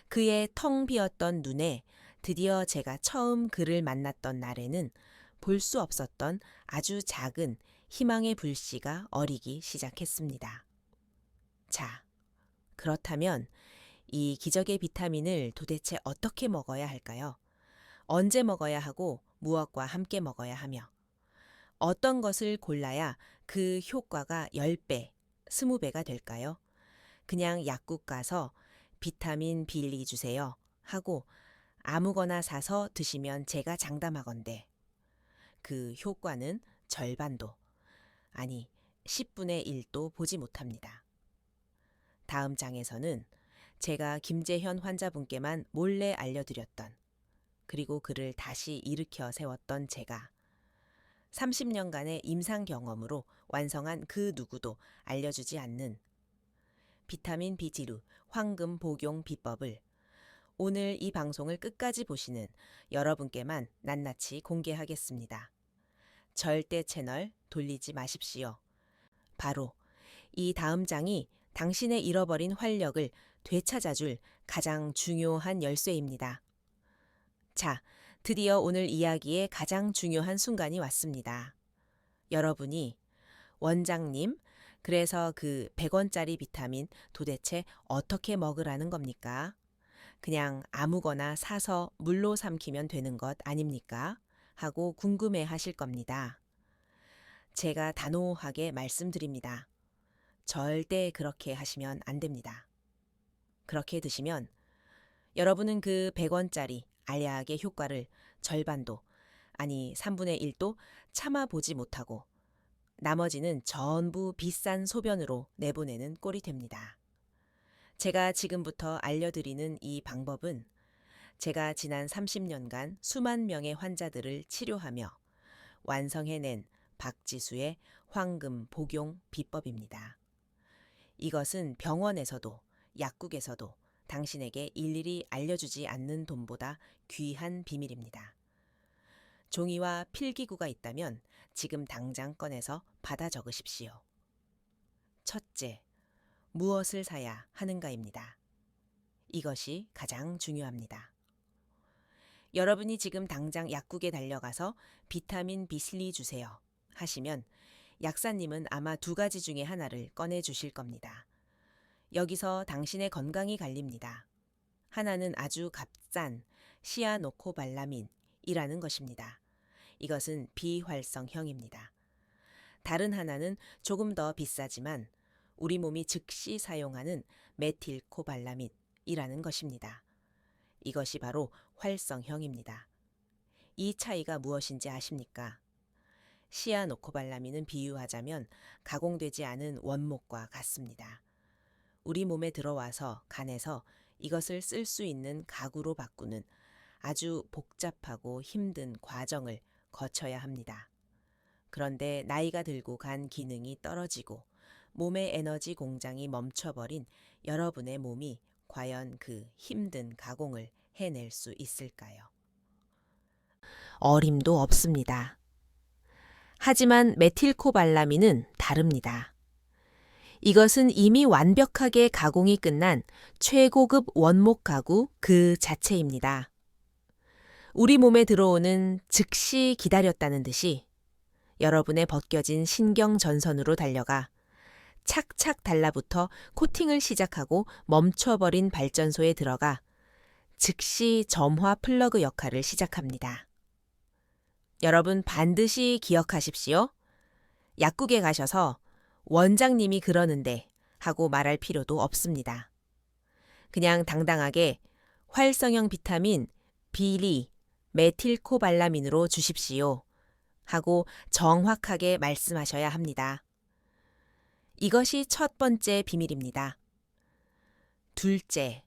그의 텅 비었던 눈에 드디어 제가 처음 그를 만났던 날에는 볼 수 없었던 아주 작은 희망의 불씨가 어리기 시작했습니다. 자, 그렇다면 이 기적의 비타민을 도대체 어떻게 먹어야 할까요? 언제 먹어야 하고 무엇과 함께 먹어야 하며 어떤 것을 골라야 그 효과가 10배, 20배가 될까요? 그냥 약국 가서 비타민 B12 주세요 하고 아무거나 사서 드시면 제가 장담하건대 그 효과는 절반도, 아니 10분의 1도 보지 못합니다. 다음 장에서는 제가 김재현 환자분께만 몰래 알려드렸던 그리고 그를 다시 일으켜 세웠던 제가 30년간의 임상 경험으로 완성한 그 누구도 알려주지 않는 비타민 B 지루 황금 복용 비법을 오늘 이 방송을 끝까지 보시는 여러분께만 낱낱이 공개하겠습니다. 절대 채널 돌리지 마십시오. 바로 이 다음 장이 당신의 잃어버린 활력을 되찾아줄 가장 중요한 열쇠입니다. 자, 드디어 오늘 이야기의 가장 중요한 순간이 왔습니다. 여러분이 원장님, 그래서 그 100원짜리 비타민 도대체 어떻게 먹으라는 겁니까? 그냥 아무거나 사서 물로 삼키면 되는 것 아닙니까? 하고 궁금해 하실 겁니다. 제가 단호하게 말씀드립니다. 절대 그렇게 하시면 안 됩니다. 그렇게 드시면 여러분은 그 100원짜리 알약의 효과를 절반도, 아니 3분의 1도 참아보지 못하고 나머지는 전부 비싼 소변으로 내보내는 꼴이 됩니다. 제가 지금부터 알려드리는 이 방법은 제가 지난 30년간 수만 명의 환자들을 치료하며 완성해낸 박지수의 황금 복용 비법입니다. 이것은 병원에서도 약국에서도 당신에게 일일이 알려주지 않는 돈보다 귀한 비밀입니다. 종이와 필기구가 있다면 지금 당장 꺼내서 받아 적으십시오. 첫째, 무엇을 사야 하는가입니다. 이것이 가장 중요합니다. 여러분이 지금 당장 약국에 달려가서 비타민 B3 주세요 하시면 약사님은 아마 2가지 중에 하나를 꺼내 주실 겁니다. 여기서 당신의 건강이 갈립니다. 하나는 아주 값싼 시아노코발라민이라는 것입니다. 이것은 비활성형입니다. 다른 하나는 조금 더 비싸지만 우리 몸이 즉시 사용하는 메틸코발라민이라는 것입니다. 이것이 바로 활성형입니다. 이 차이가 무엇인지 아십니까? 시아노코발라민은 비유하자면 가공되지 않은 원목과 같습니다. 우리 몸에 들어와서 간에서 이것을 쓸 수 있는 가구로 바꾸는 아주 복잡하고 힘든 과정을 거쳐야 합니다. 그런데 나이가 들고 간 기능이 떨어지고 몸의 에너지 공장이 멈춰버린 여러분의 몸이 과연 그 힘든 가공을 해낼 수 있을까요? 어림도 없습니다. 하지만 메틸코발라민은 다릅니다. 이것은 이미 완벽하게 가공이 끝난 최고급 원목 가구 그 자체입니다. 우리 몸에 들어오는 즉시 기다렸다는 듯이 여러분의 벗겨진 신경 전선으로 달려가 착착 달라붙어 코팅을 시작하고 멈춰버린 발전소에 들어가 즉시 점화 플러그 역할을 시작합니다. 여러분 반드시 기억하십시오. 약국에 가셔서 원장님이 그러는데 하고 말할 필요도 없습니다. 그냥 당당하게 활성형 비타민 비리 메틸코발라민으로 주십시오 하고 정확하게 말씀하셔야 합니다. 이것이 첫 번째 비밀입니다. 둘째,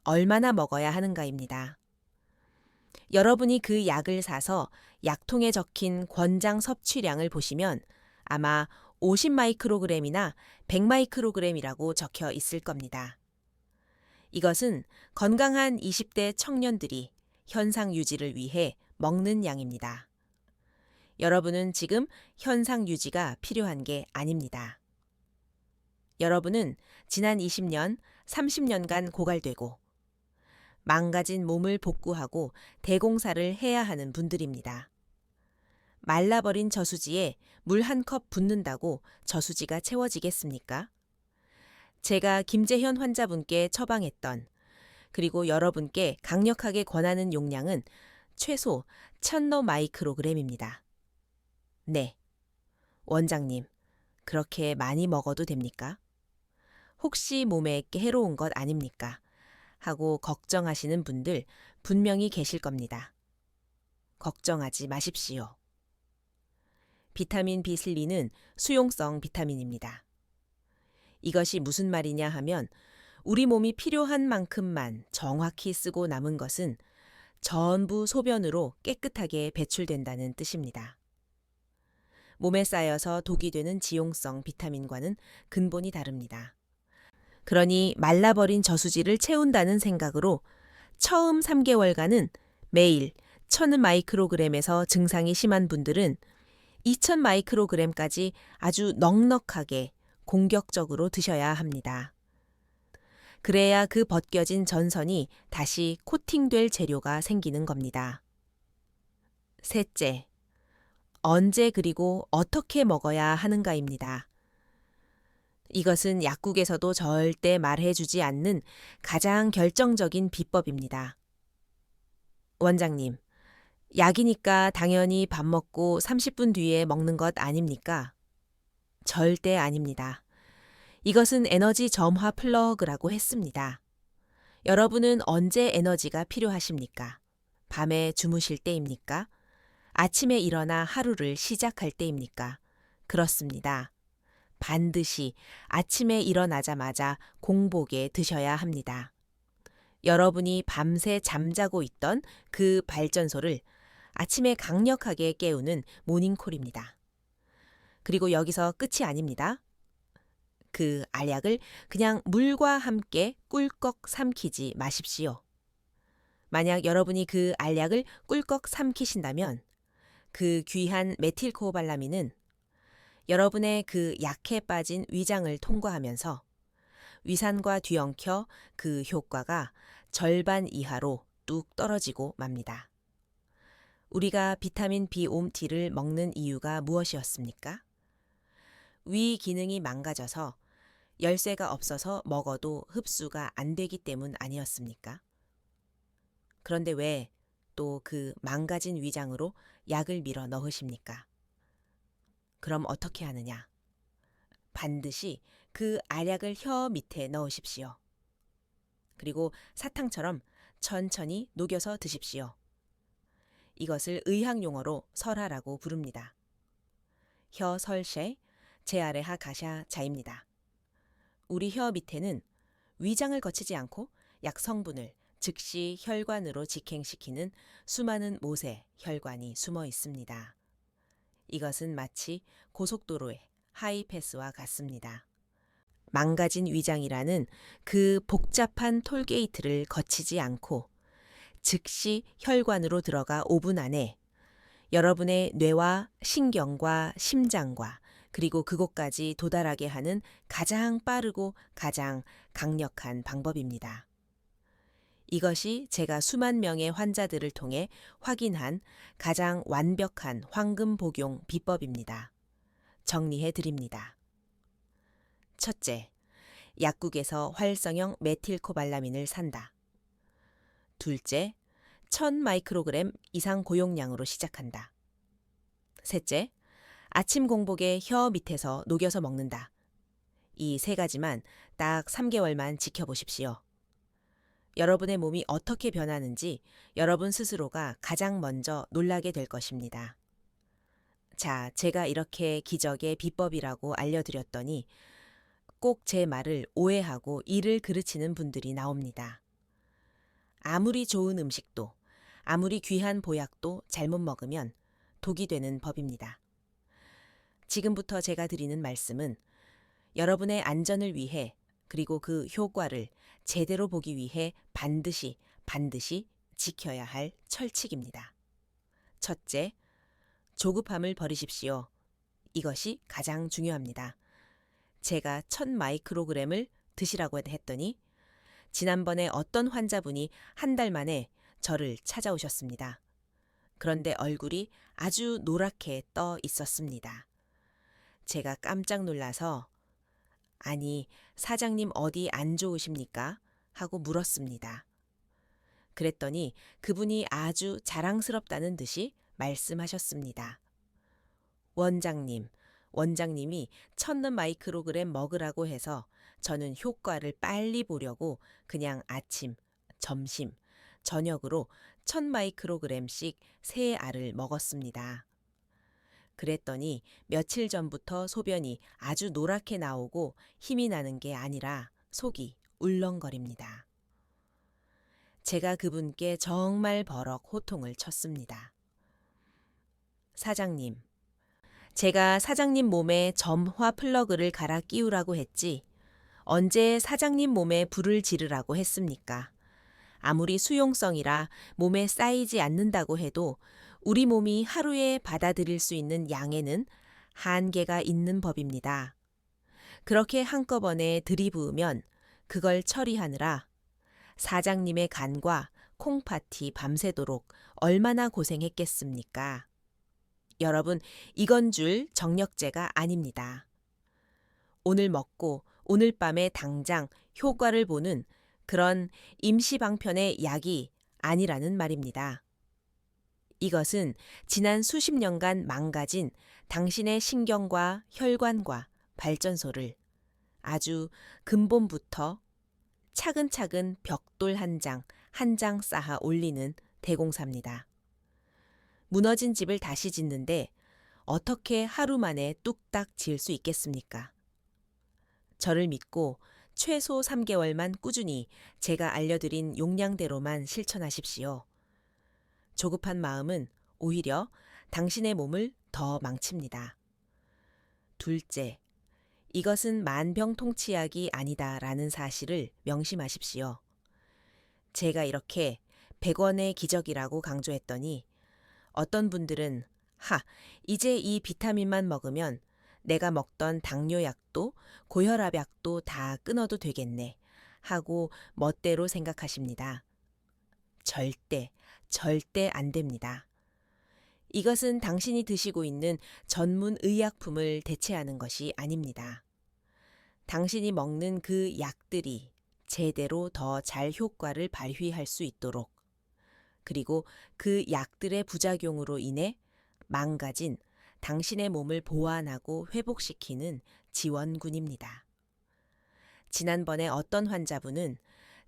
얼마나 먹어야 하는가입니다. 여러분이 그 약을 사서 약통에 적힌 권장 섭취량을 보시면 아마 50마이크로그램이나 100마이크로그램이라고 적혀 있을 겁니다. 이것은 건강한 20대 청년들이 현상 유지를 위해 먹는 양입니다. 여러분은 지금 현상 유지가 필요한 게 아닙니다. 여러분은 지난 20년, 30년간 고갈되고 망가진 몸을 복구하고 대공사를 해야 하는 분들입니다. 말라버린 저수지에 물 한 컵 붓는다고 저수지가 채워지겠습니까? 제가 김재현 환자분께 처방했던 그리고 여러분께 강력하게 권하는 용량은 최소 1000마이크로그램입니다. 네, 원장님, 그렇게 많이 먹어도 됩니까? 혹시 몸에 해로운 것 아닙니까? 하고 걱정하시는 분들 분명히 계실 겁니다. 걱정하지 마십시오. 비타민 B3는 수용성 비타민입니다. 이것이 무슨 말이냐 하면 우리 몸이 필요한 만큼만 정확히 쓰고 남은 것은 전부 소변으로 깨끗하게 배출된다는 뜻입니다. 몸에 쌓여서 독이 되는 지용성 비타민과는 근본이 다릅니다. 그러니 말라버린 저수지를 채운다는 생각으로 처음 3개월간은 매일 1000 마이크로그램에서 증상이 심한 분들은 2000 마이크로그램까지 아주 넉넉하게 공격적으로 드셔야 합니다. 그래야 그 벗겨진 전선이 다시 코팅될 재료가 생기는 겁니다. 셋째, 언제 그리고 어떻게 먹어야 하는가입니다. 이것은 약국에서도 절대 말해주지 않는 가장 결정적인 비법입니다. 원장님, 약이니까 당연히 밥 먹고 30분 뒤에 먹는 것 아닙니까? 절대 아닙니다. 이것은 에너지 점화 플러그라고 했습니다. 여러분은 언제 에너지가 필요하십니까? 밤에 주무실 때입니까? 아침에 일어나 하루를 시작할 때입니까? 그렇습니다. 반드시 아침에 일어나자마자 공복에 드셔야 합니다. 여러분이 밤새 잠자고 있던 그 발전소를 아침에 강력하게 깨우는 모닝콜입니다. 그리고 여기서 끝이 아닙니다. 그 알약을 그냥 물과 함께 꿀꺽 삼키지 마십시오. 만약 여러분이 그 알약을 꿀꺽 삼키신다면 그 귀한 메틸코발라민은 여러분의 그 약해 빠진 위장을 통과하면서 위산과 뒤엉켜 그 효과가 절반 이하로 뚝 떨어지고 맙니다. 우리가 비타민 B5T를 먹는 이유가 무엇이었습니까? 위 기능이 망가져서 열쇠가 없어서 먹어도 흡수가 안 되기 때문 아니었습니까? 그런데 왜 또 그 망가진 위장으로 약을 밀어 넣으십니까? 그럼 어떻게 하느냐? 반드시 그 알약을 혀 밑에 넣으십시오. 그리고 사탕처럼 천천히 녹여서 드십시오. 이것을 의학 용어로 설하라고 부릅니다. 혀 설쉐, 제아레하 가샤 자입니다. 우리 혀 밑에는 위장을 거치지 않고 약 성분을 즉시 혈관으로 직행시키는 수많은 모세, 혈관이 숨어 있습니다. 이것은 마치 고속도로의 하이패스와 같습니다. 망가진 위장이라는 그 복잡한 톨게이트를 거치지 않고 즉시 혈관으로 들어가 5분 안에 여러분의 뇌와 신경과 심장과 그리고 그곳까지 도달하게 하는 가장 빠르고 가장 강력한 방법입니다. 이것이 제가 수만 명의 환자들을 통해 확인한 가장 완벽한 황금 복용 비법입니다. 정리해 드립니다. 첫째, 약국에서 활성형 메틸코발라민을 산다. 둘째, 1000 마이크로그램 이상 고용량으로 시작한다. 셋째, 아침 공복에 혀 밑에서 녹여서 먹는다. 이 세 가지만 딱 3개월만 지켜보십시오. 여러분의 몸이 어떻게 변하는지 여러분 스스로가 가장 먼저 놀라게 될 것입니다. 자, 제가 이렇게 기적의 비법이라고 알려드렸더니 꼭 제 말을 오해하고 이를 그르치는 분들이 나옵니다. 아무리 좋은 음식도, 아무리 귀한 보약도 잘못 먹으면 독이 되는 법입니다. 지금부터 제가 드리는 말씀은 여러분의 안전을 위해 그리고 그 효과를 제대로 보기 위해 반드시 지켜야 할 철칙입니다. 첫째, 조급함을 버리십시오. 이것이 가장 중요합니다. 제가 1000 마이크로그램을 드시라고 했더니 지난번에 어떤 환자분이 한 달 만에 저를 찾아오셨습니다. 그런데 얼굴이 아주 노랗게 떠 있었습니다. 제가 깜짝 놀라서 아니, 사장님 어디 안 좋으십니까? 하고 물었습니다. 그랬더니 그분이 아주 자랑스럽다는 듯이 말씀하셨습니다. 원장님이 1000 마이크로그램 먹으라고 해서 저는 효과를 빨리 보려고 그냥 아침, 점심, 저녁으로 1000 마이크로그램씩 3알을 먹었습니다. 그랬더니 며칠 전부터 소변이 아주 노랗게 나오고 힘이 나는 게 아니라 속이 울렁거립니다. 제가 그분께 정말 버럭 호통을 쳤습니다. 사장님, 제가 사장님 몸에 점화 플러그를 갈아 끼우라고 했지 언제 사장님 몸에 불을 지르라고 했습니까? 아무리 수용성이라 몸에 쌓이지 않는다고 해도 우리 몸이 하루에 받아들일 수 있는 양에는 한계가 있는 법입니다. 그렇게 한꺼번에 들이부으면 그걸 처리하느라 사장님의 간과 콩파티 밤새도록 얼마나 고생했겠습니까? 여러분, 이건 줄 정력제가 아닙니다. 오늘 먹고 오늘 밤에 당장 효과를 보는 그런 임시방편의 약이 아니라는 말입니다. 이것은 지난 수십 년간 망가진 당신의 신경과 혈관과 발전소를 아주 근본부터 차근차근 벽돌 한 장 한 장 쌓아 올리는 대공사입니다. 무너진 집을 다시 짓는데 어떻게 하루 만에 뚝딱 지을 수 있겠습니까? 저를 믿고 최소 3개월만 꾸준히 제가 알려드린 용량대로만 실천하십시오. 조급한 마음은 오히려 당신의 몸을 더 망칩니다. 둘째, 이것은 만병통치약이 아니다라는 사실을 명심하십시오. 제가 이렇게 100원의 기적이라고 강조했더니 어떤 분들은 이제 이 비타민만 먹으면 내가 먹던 당뇨약도 고혈압약도 다 끊어도 되겠네 하고 멋대로 생각하십니다. 절대 안 됩니다. 이것은 당신이 드시고 있는 전문 의약품을 대체하는 것이 아닙니다. 당신이 먹는 그 약들이 제대로 더 잘 효과를 발휘할 수 있도록, 그리고 그 약들의 부작용으로 인해 망가진 당신의 몸을 보완하고 회복시키는 지원군입니다. 지난번에 어떤 환자분은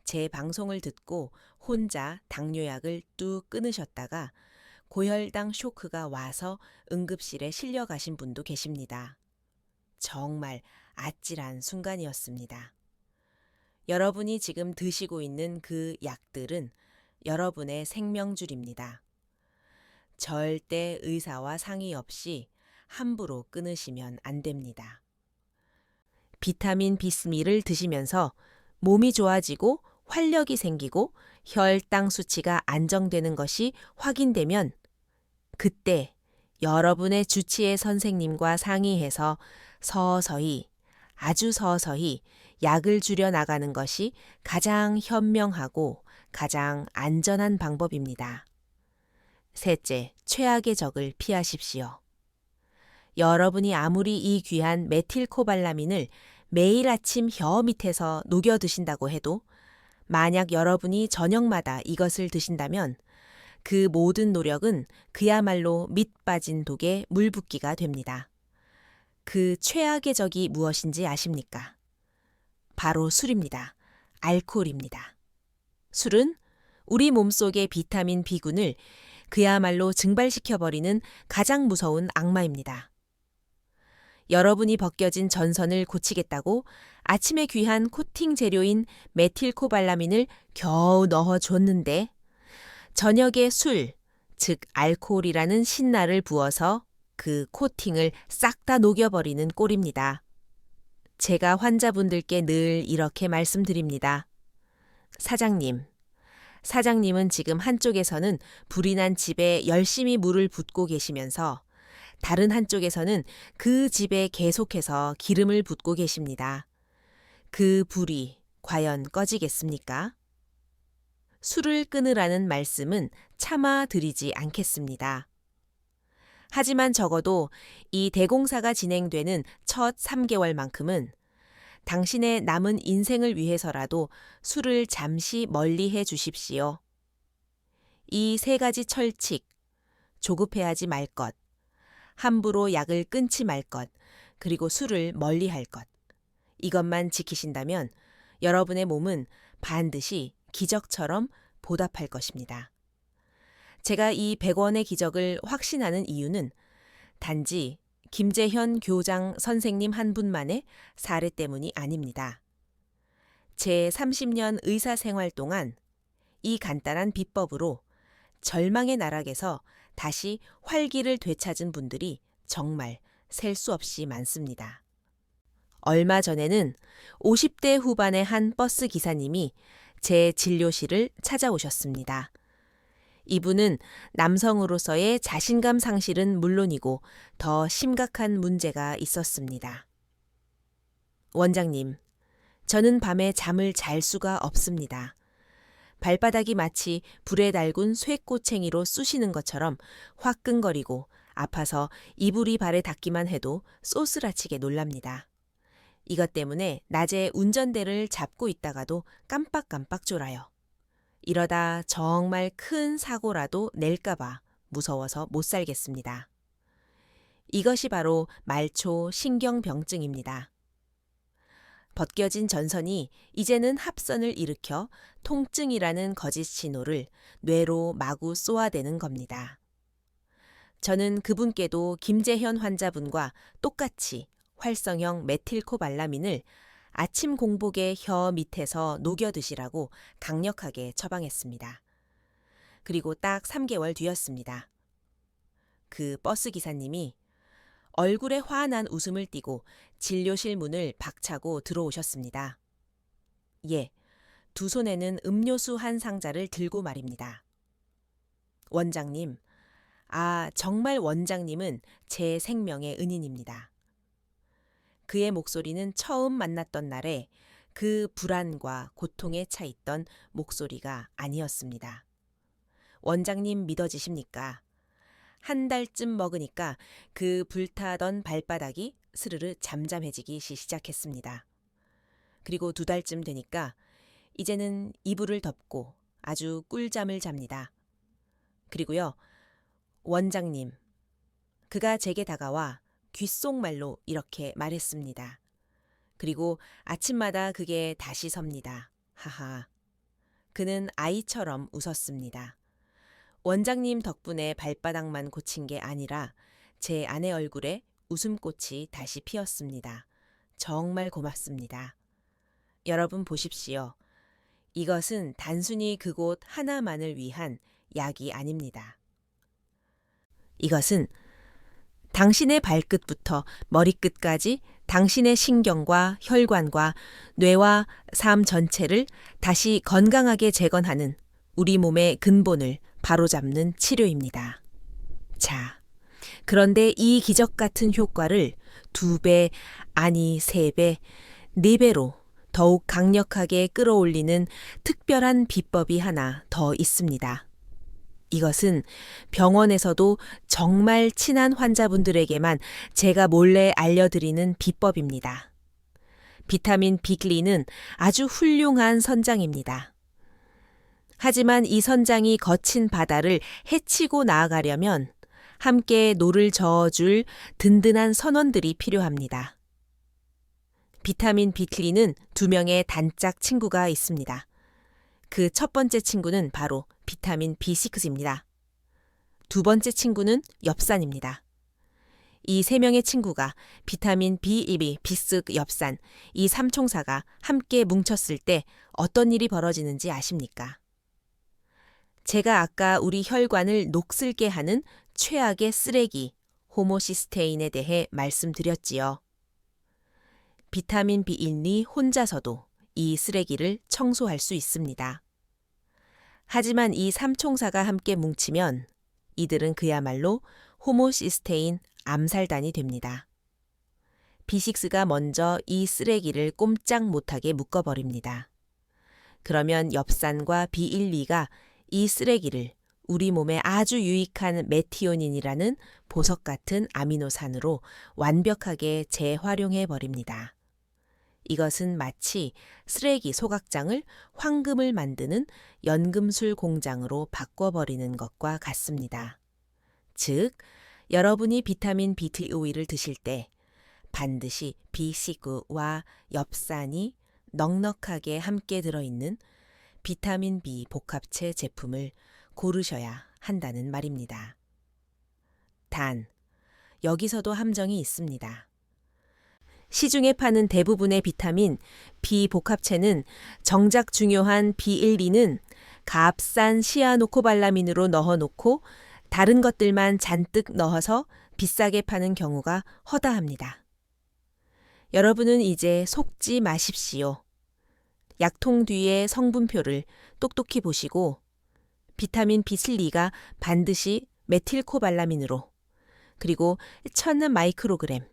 제 방송을 듣고 혼자 당뇨약을 뚝 끊으셨다가 고혈당 쇼크가 와서 응급실에 실려가신 분도 계십니다. 정말 아찔한 순간이었습니다. 여러분이 지금 드시고 있는 그 약들은 여러분의 생명줄입니다. 절대 의사와 상의 없이 함부로 끊으시면 안 됩니다. 비타민 B3를 드시면서 몸이 좋아지고 활력이 생기고 혈당 수치가 안정되는 것이 확인되면 그때 여러분의 주치의 선생님과 상의해서 서서히, 아주 서서히 약을 줄여 나가는 것이 가장 현명하고 가장 안전한 방법입니다. 셋째, 최악의 적을 피하십시오. 여러분이 아무리 이 귀한 메틸코발라민을 매일 아침 혀 밑에서 녹여 드신다고 해도 만약 여러분이 저녁마다 이것을 드신다면 그 모든 노력은 그야말로 밑 빠진 독에 물 붓기가 됩니다. 그 최악의 적이 무엇인지 아십니까? 바로 술입니다. 알코올입니다. 술은 우리 몸속의 비타민 B군을 그야말로 증발시켜버리는 가장 무서운 악마입니다. 여러분이 벗겨진 전선을 고치겠다고 아침에 귀한 코팅 재료인 메틸코발라민을 겨우 넣어줬는데 저녁에 술, 즉 알코올이라는 신나를 부어서 그 코팅을 싹 다 녹여버리는 꼴입니다. 제가 환자분들께 늘 이렇게 말씀드립니다. 사장님은 지금 한쪽에서는 불이 난 집에 열심히 물을 붓고 계시면서 다른 한쪽에서는 그 집에 계속해서 기름을 붓고 계십니다. 그 불이 과연 꺼지겠습니까? 술을 끊으라는 말씀은 차마 드리지 않겠습니다. 하지만 적어도 이 대공사가 진행되는 첫 3개월만큼은 당신의 남은 인생을 위해서라도 술을 잠시 멀리해 주십시오. 이 3가지 철칙, 조급해하지 말 것, 함부로 약을 끊지 말 것, 그리고 술을 멀리할 것. 이것만 지키신다면 여러분의 몸은 반드시 기적처럼 보답할 것입니다. 제가 이 100원의 기적을 확신하는 이유는 단지 김재현 교장 선생님 한 분만의 사례 때문이 아닙니다. 제 30년 의사 생활 동안 이 간단한 비법으로 절망의 나락에서 다시 활기를 되찾은 분들이 정말 셀 수 없이 많습니다. 얼마 전에는 50대 후반의 한 버스 기사님이 제 진료실을 찾아오셨습니다. 이분은 남성으로서의 자신감 상실은 물론이고 더 심각한 문제가 있었습니다. 원장님, 저는 밤에 잠을 잘 수가 없습니다. 발바닥이 마치 불에 달군 쇠꼬챙이로 쑤시는 것처럼 화끈거리고 아파서 이불이 발에 닿기만 해도 쏘스라치게 놀랍니다. 이것 때문에 낮에 운전대를 잡고 있다가도 깜빡깜빡 졸아요. 이러다 정말 큰 사고라도 낼까봐 무서워서 못 살겠습니다. 이것이 바로 말초 신경병증입니다. 벗겨진 전선이 이제는 합선을 일으켜 통증이라는 거짓 신호를 뇌로 마구 쏘아대는 겁니다. 저는 그분께도 김재현 환자분과 똑같이 활성형 메틸코발라민을 아침 공복에 혀 밑에서 녹여 드시라고 강력하게 처방했습니다. 그리고 딱 3개월 뒤였습니다. 그 버스 기사님이 얼굴에 환한 웃음을 띠고 진료실 문을 박차고 들어오셨습니다. 예, 두 손에는 음료수 한 상자를 들고 말입니다. 원장님, 정말 원장님은 제 생명의 은인입니다. 그의 목소리는 처음 만났던 날에 그 불안과 고통에 차 있던 목소리가 아니었습니다. 원장님 믿어지십니까? 한 달쯤 먹으니까 그 불타던 발바닥이 스르르 잠잠해지기 시작했습니다. 그리고 2달쯤 되니까 이제는 이불을 덮고 아주 꿀잠을 잡니다. 그리고요, 원장님, 그가 제게 다가와 귓속말로 이렇게 말했습니다. 그리고 아침마다 그게 다시 섭니다. 하하. 그는 아이처럼 웃었습니다. 원장님 덕분에 발바닥만 고친 게 아니라 제 아내 얼굴에 웃음꽃이 다시 피었습니다. 정말 고맙습니다. 여러분 보십시오. 이것은 단순히 그곳 하나만을 위한 약이 아닙니다. 이것은 당신의 발끝부터 머리끝까지 당신의 신경과 혈관과 뇌와 삶 전체를 다시 건강하게 재건하는 우리 몸의 근본을 바로잡는 치료입니다. 자, 그런데 이 기적 같은 효과를 2배, 아니 3배, 4배로 더욱 강력하게 끌어올리는 특별한 비법이 하나 더 있습니다. 이것은 병원에서도 정말 친한 환자분들에게만 제가 몰래 알려드리는 비법입니다. 비타민 B3는 아주 훌륭한 선장입니다. 하지만 이 선장이 거친 바다를 헤치고 나아가려면 함께 노를 저어줄 든든한 선원들이 필요합니다. 비타민 B3는 2명의 단짝 친구가 있습니다. 그 첫 번째 친구는 바로 비타민 B6입니다. 2번째 친구는 엽산입니다. 이 3명의 친구가 비타민 B1, B6, 엽산, 이 삼총사가 함께 뭉쳤을 때 어떤 일이 벌어지는지 아십니까? 제가 아까 우리 혈관을 녹슬게 하는 최악의 쓰레기, 호모시스테인에 대해 말씀드렸지요. 비타민 B1이 혼자서도 이 쓰레기를 청소할 수 있습니다. 하지만 이 삼총사가 함께 뭉치면 이들은 그야말로 호모시스테인 암살단이 됩니다. B6가 먼저 이 쓰레기를 꼼짝 못하게 묶어버립니다. 그러면 엽산과 B1, 2가 이 쓰레기를 우리 몸에 아주 유익한 메티오닌이라는 보석 같은 아미노산으로 완벽하게 재활용해 버립니다. 이것은 마치 쓰레기 소각장을 황금을 만드는 연금술 공장으로 바꿔버리는 것과 같습니다. 즉, 여러분이 비타민 B2를 드실 때 반드시 B6와 엽산이 넉넉하게 함께 들어있는 비타민 B 복합체 제품을 고르셔야 한다는 말입니다. 단, 여기서도 함정이 있습니다. 시중에 파는 대부분의 비타민 B 복합체는 정작 중요한 B1, 2는 값싼 시아노코발라민으로 넣어놓고 다른 것들만 잔뜩 넣어서 비싸게 파는 경우가 허다합니다. 여러분은 이제 속지 마십시오. 약통 뒤의 성분표를 똑똑히 보시고 비타민 B3가 반드시 메틸코발라민으로 그리고 1000 마이크로그램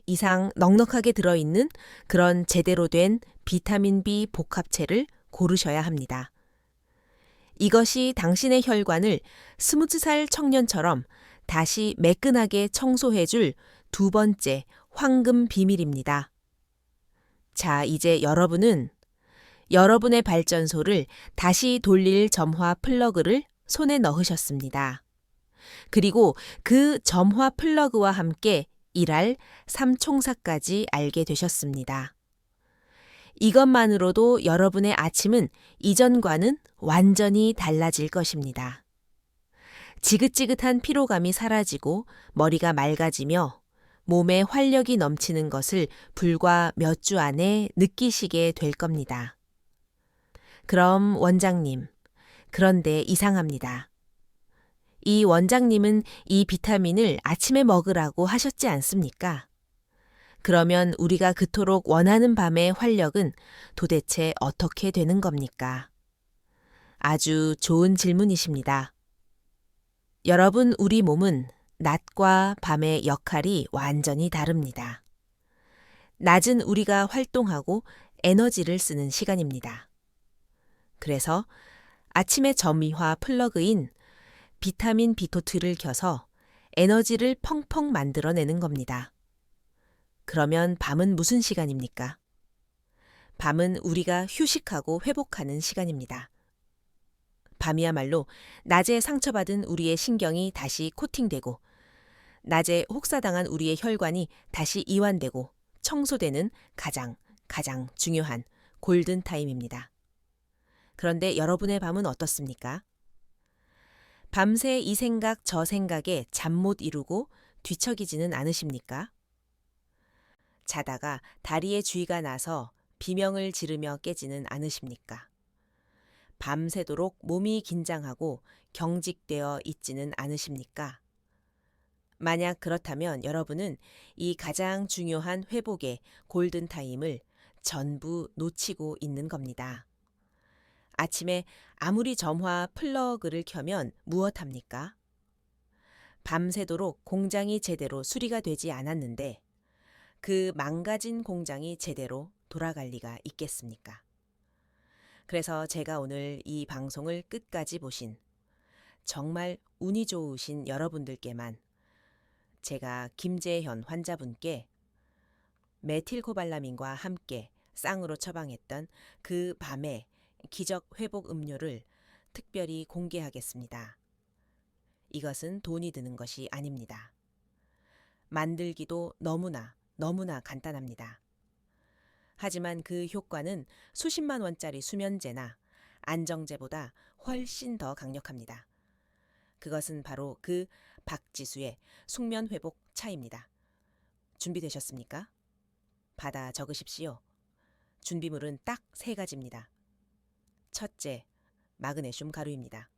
이상 넉넉하게 들어있는 그런 제대로 된 비타민 B 복합체를 고르셔야 합니다. 이것이 당신의 혈관을 20살 청년처럼 다시 매끈하게 청소해줄 두 번째 황금 비밀입니다. 자, 이제 여러분은 여러분의 발전소를 다시 돌릴 점화 플러그를 손에 넣으셨습니다. 그리고 그 점화 플러그와 함께 일할 삼총사까지 알게 되셨습니다. 이것만으로도 여러분의 아침은 이전과는 완전히 달라질 것입니다. 지긋지긋한 피로감이 사라지고 머리가 맑아지며 몸에 활력이 넘치는 것을 불과 몇 주 안에 느끼시게 될 겁니다. 그럼 원장님, 그런데 이상합니다. 이 원장님은 이 비타민을 아침에 먹으라고 하셨지 않습니까? 그러면 우리가 그토록 원하는 밤의 활력은 도대체 어떻게 되는 겁니까? 아주 좋은 질문이십니다. 여러분, 우리 몸은 낮과 밤의 역할이 완전히 다릅니다. 낮은 우리가 활동하고 에너지를 쓰는 시간입니다. 그래서 아침의 점유화 플러그인 비타민 비토트를 켜서 에너지를 펑펑 만들어내는 겁니다. 그러면 밤은 무슨 시간입니까? 밤은 우리가 휴식하고 회복하는 시간입니다. 밤이야말로 낮에 상처받은 우리의 신경이 다시 코팅되고 낮에 혹사당한 우리의 혈관이 다시 이완되고 청소되는 가장 중요한 골든타임입니다. 그런데 여러분의 밤은 어떻습니까? 밤새 이 생각 저 생각에 잠 못 이루고 뒤척이지는 않으십니까? 자다가 다리에 쥐가 나서 비명을 지르며 깨지는 않으십니까? 밤새도록 몸이 긴장하고 경직되어 있지는 않으십니까? 만약 그렇다면 여러분은 이 가장 중요한 회복의 골든타임을 전부 놓치고 있는 겁니다. 아침에 아무리 점화 플러그를 켜면 무엇합니까? 밤새도록 공장이 제대로 수리가 되지 않았는데 그 망가진 공장이 제대로 돌아갈 리가 있겠습니까? 그래서 제가 오늘 이 방송을 끝까지 보신 정말 운이 좋으신 여러분들께만 제가 김재현 환자분께 메틸코발라민과 함께 쌍으로 처방했던 그 밤의 기적 회복 음료를 특별히 공개하겠습니다. 이것은 돈이 드는 것이 아닙니다. 만들기도 너무나 간단합니다. 하지만 그 효과는 수십만 원짜리 수면제나 안정제보다 훨씬 더 강력합니다. 그것은 바로 그 박지수의 숙면 회복 차입니다. 준비되셨습니까? 받아 적으십시오. 준비물은 딱 3가지입니다. 첫째, 마그네슘 가루입니다.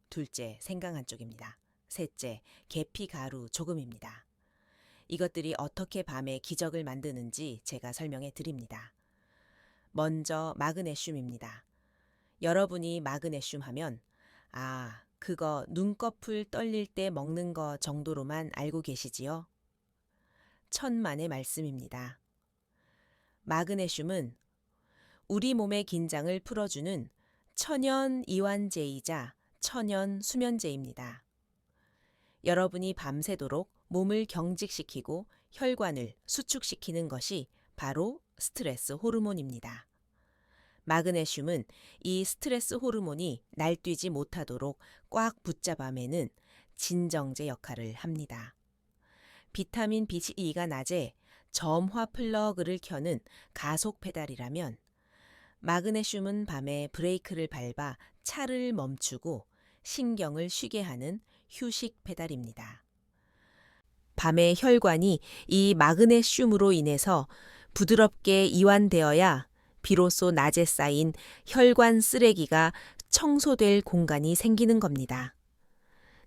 둘째, 생강 한 쪽입니다. 셋째, 계피 가루 조금입니다. 이것들이 어떻게 밤에 기적을 만드는지 제가 설명해 드립니다. 먼저 마그네슘입니다. 여러분이 마그네슘 하면 그거 눈꺼풀 떨릴 때 먹는 거 정도로만 알고 계시지요? 천만의 말씀입니다. 마그네슘은 우리 몸의 긴장을 풀어주는 천연 이완제이자 천연 수면제입니다. 여러분이 밤새도록 몸을 경직시키고 혈관을 수축시키는 것이 바로 스트레스 호르몬입니다. 마그네슘은 이 스트레스 호르몬이 날뛰지 못하도록 꽉 붙잡아매는 진정제 역할을 합니다. 비타민 B2가 낮에 점화 플러그를 켜는 가속 페달이라면 마그네슘은 밤에 브레이크를 밟아 차를 멈추고 신경을 쉬게 하는 휴식 페달입니다. 밤의 혈관이 이 마그네슘으로 인해서 부드럽게 이완되어야 비로소 낮에 쌓인 혈관 쓰레기가 청소될 공간이 생기는 겁니다.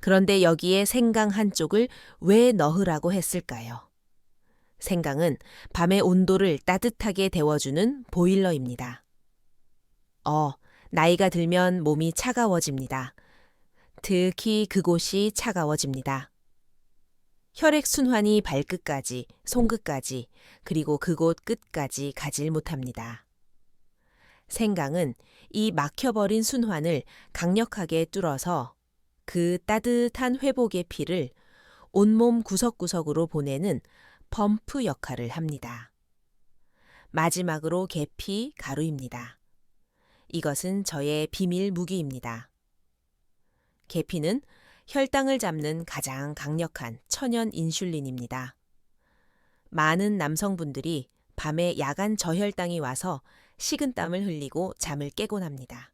그런데 여기에 생강 한 쪽을 왜 넣으라고 했을까요? 생강은 밤의 온도를 따뜻하게 데워주는 보일러입니다. 나이가 들면 몸이 차가워집니다. 특히 그곳이 차가워집니다. 혈액순환이 발끝까지, 손끝까지, 그리고 그곳 끝까지 가질 못합니다. 생강은 이 막혀버린 순환을 강력하게 뚫어서 그 따뜻한 회복의 피를 온몸 구석구석으로 보내는 펌프 역할을 합니다. 마지막으로 계피 가루입니다. 이것은 저의 비밀 무기입니다. 계피는 혈당을 잡는 가장 강력한 천연 인슐린입니다. 많은 남성분들이 밤에 야간 저혈당이 와서 식은땀을 흘리고 잠을 깨곤 합니다.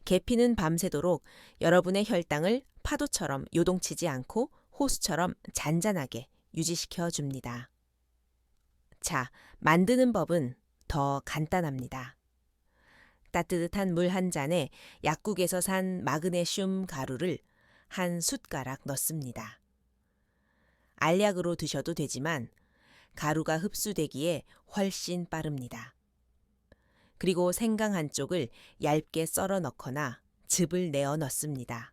계피는 밤새도록 여러분의 혈당을 파도처럼 요동치지 않고 호수처럼 잔잔하게 유지시켜 줍니다. 자, 만드는 법은 더 간단합니다. 따뜻한 물 한 잔에 약국에서 산 마그네슘 가루를 한 숟가락 넣습니다. 알약으로 드셔도 되지만 가루가 흡수되기에 훨씬 빠릅니다. 그리고 생강 한쪽을 얇게 썰어 넣거나 즙을 내어 넣습니다.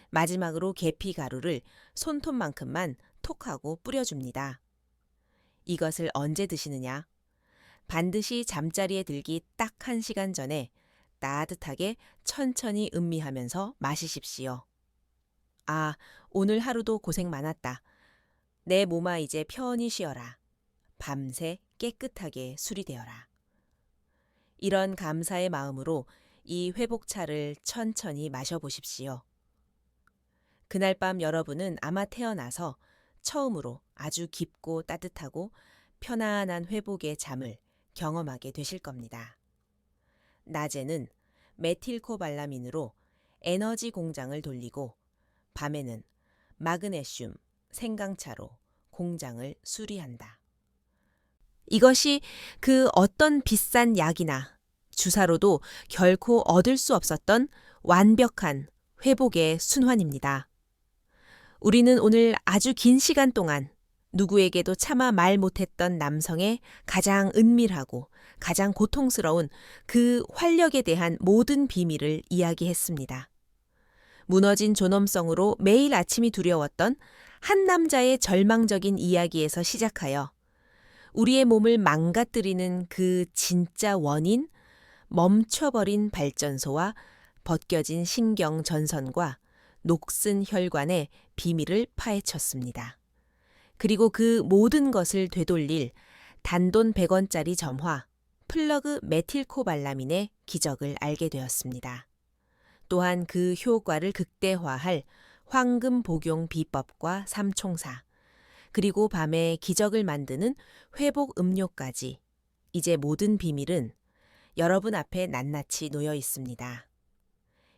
마지막으로 계피 가루를 손톱만큼만 톡하고 뿌려줍니다. 이것을 언제 드시느냐? 반드시 잠자리에 들기 딱 1시간 전에 따뜻하게 천천히 음미하면서 마시십시오. 아, 오늘 하루도 고생 많았다. 내 몸아 이제 편히 쉬어라. 밤새 깨끗하게 수리되어라. 이런 감사의 마음으로 이 회복차를 천천히 마셔보십시오. 그날 밤 여러분은 아마 태어나서 처음으로 아주 깊고 따뜻하고 편안한 회복의 잠을 경험하게 되실 겁니다. 낮에는 메틸코발라민으로 에너지 공장을 돌리고 밤에는 마그네슘, 생강차로 공장을 수리한다. 이것이 그 어떤 비싼 약이나 주사로도 결코 얻을 수 없었던 완벽한 회복의 순환입니다. 우리는 오늘 아주 긴 시간 동안 누구에게도 차마 말 못했던 남성의 가장 은밀하고 가장 고통스러운 그 활력에 대한 모든 비밀을 이야기했습니다. 무너진 존엄성으로 매일 아침이 두려웠던 한 남자의 절망적인 이야기에서 시작하여 우리의 몸을 망가뜨리는 그 진짜 원인, 멈춰버린 발전소와 벗겨진 신경 전선과 녹슨 혈관의 비밀을 파헤쳤습니다. 그리고 그 모든 것을 되돌릴 단돈 100원짜리 점화, 플러그 메틸코발라민의 기적을 알게 되었습니다. 또한 그 효과를 극대화할 황금 복용 비법과 삼총사, 그리고 밤에 기적을 만드는 회복 음료까지 이제 모든 비밀은 여러분 앞에 낱낱이 놓여 있습니다.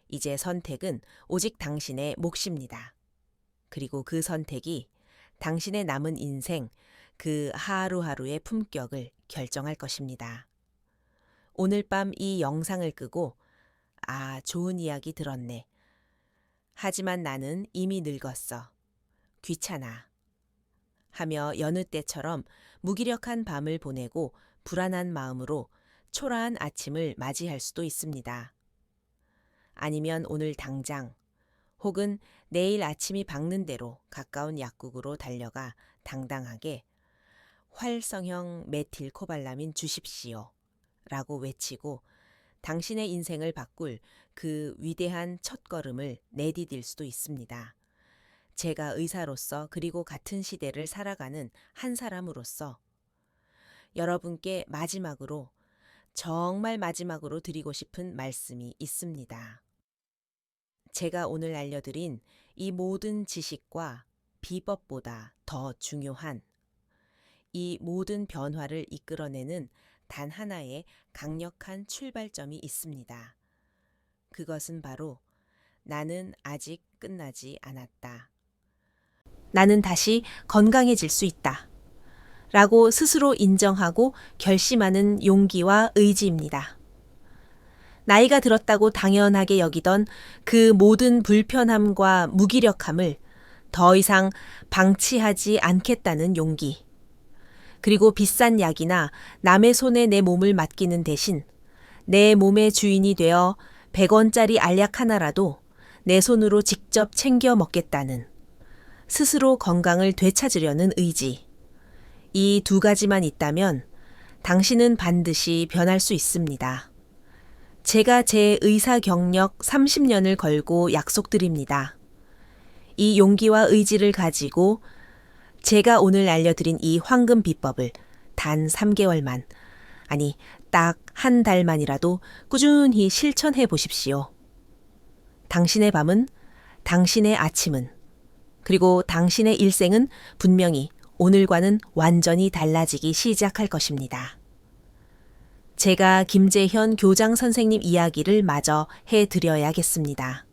이제 선택은 오직 당신의 몫입니다. 그리고 그 선택이 당신의 남은 인생, 그 하루하루의 품격을 결정할 것입니다. 오늘 밤 이 영상을 끄고 좋은 이야기 들었네. 하지만 나는 이미 늙었어. 귀찮아. 하며 여느 때처럼 무기력한 밤을 보내고 불안한 마음으로 초라한 아침을 맞이할 수도 있습니다. 아니면 오늘 당장 혹은 내일 아침이 밝는 대로 가까운 약국으로 달려가 당당하게 활성형 메틸코발라민 주십시오 라고 외치고 당신의 인생을 바꿀 그 위대한 첫걸음을 내디딜 수도 있습니다. 제가 의사로서 그리고 같은 시대를 살아가는 한 사람으로서 여러분께 마지막으로 정말 마지막으로 드리고 싶은 말씀이 있습니다. 제가 오늘 알려드린 이 모든 지식과 비법보다 더 중요한 이 모든 변화를 이끌어내는 단 하나의 강력한 출발점이 있습니다. 그것은 바로 나는 아직 끝나지 않았다. 나는 다시 건강해질 수 있다. 라고 스스로 인정하고 결심하는 용기와 의지입니다. 나이가 들었다고 당연하게 여기던 그 모든 불편함과 무기력함을 더 이상 방치하지 않겠다는 용기. 그리고 비싼 약이나 남의 손에 내 몸을 맡기는 대신 내 몸의 주인이 되어 100원짜리 알약 하나라도 내 손으로 직접 챙겨 먹겠다는 스스로 건강을 되찾으려는 의지. 이 두 가지만 있다면 당신은 반드시 변할 수 있습니다. 제가 제 의사 경력 30년을 걸고 약속드립니다. 이 용기와 의지를 가지고 제가 오늘 알려드린 이 황금 비법을 단 3개월만, 아니 딱 한 달만이라도 꾸준히 실천해 보십시오. 당신의 밤은, 당신의 아침은, 그리고 당신의 일생은 분명히 오늘과는 완전히 달라지기 시작할 것입니다. 제가 김재현 교장 선생님 이야기를 마저 해드려야겠습니다.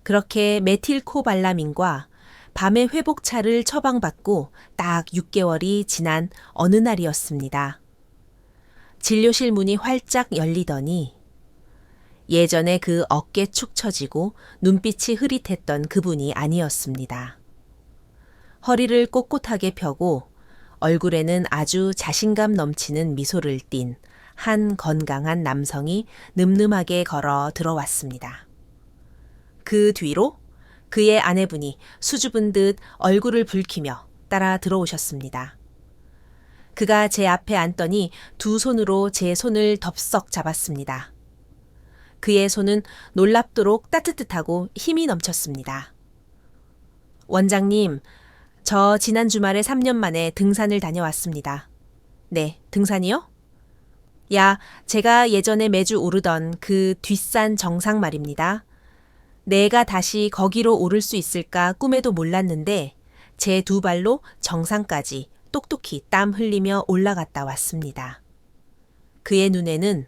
그렇게 메틸코발라민과 밤의 회복차를 처방받고 딱 6개월이 지난 어느 날이었습니다. 진료실 문이 활짝 열리더니 예전에 그 어깨 축 처지고 눈빛이 흐릿했던 그분이 아니었습니다. 허리를 꼿꼿하게 펴고 얼굴에는 아주 자신감 넘치는 미소를 띤 한 건강한 남성이 늠름하게 걸어 들어왔습니다. 그 뒤로 그의 아내분이 수줍은 듯 얼굴을 붉히며 따라 들어오셨습니다. 그가 제 앞에 앉더니 두 손으로 제 손을 덥석 잡았습니다. 그의 손은 놀랍도록 따뜻하고 힘이 넘쳤습니다. 원장님, 저 지난 주말에 3년 만에 등산을 다녀왔습니다. 네, 등산이요? 야, 제가 예전에 매주 오르던 그 뒷산 정상 말입니다. 내가 다시 거기로 오를 수 있을까 꿈에도 몰랐는데 제 두 발로 정상까지 똑똑히 땀 흘리며 올라갔다 왔습니다. 그의 눈에는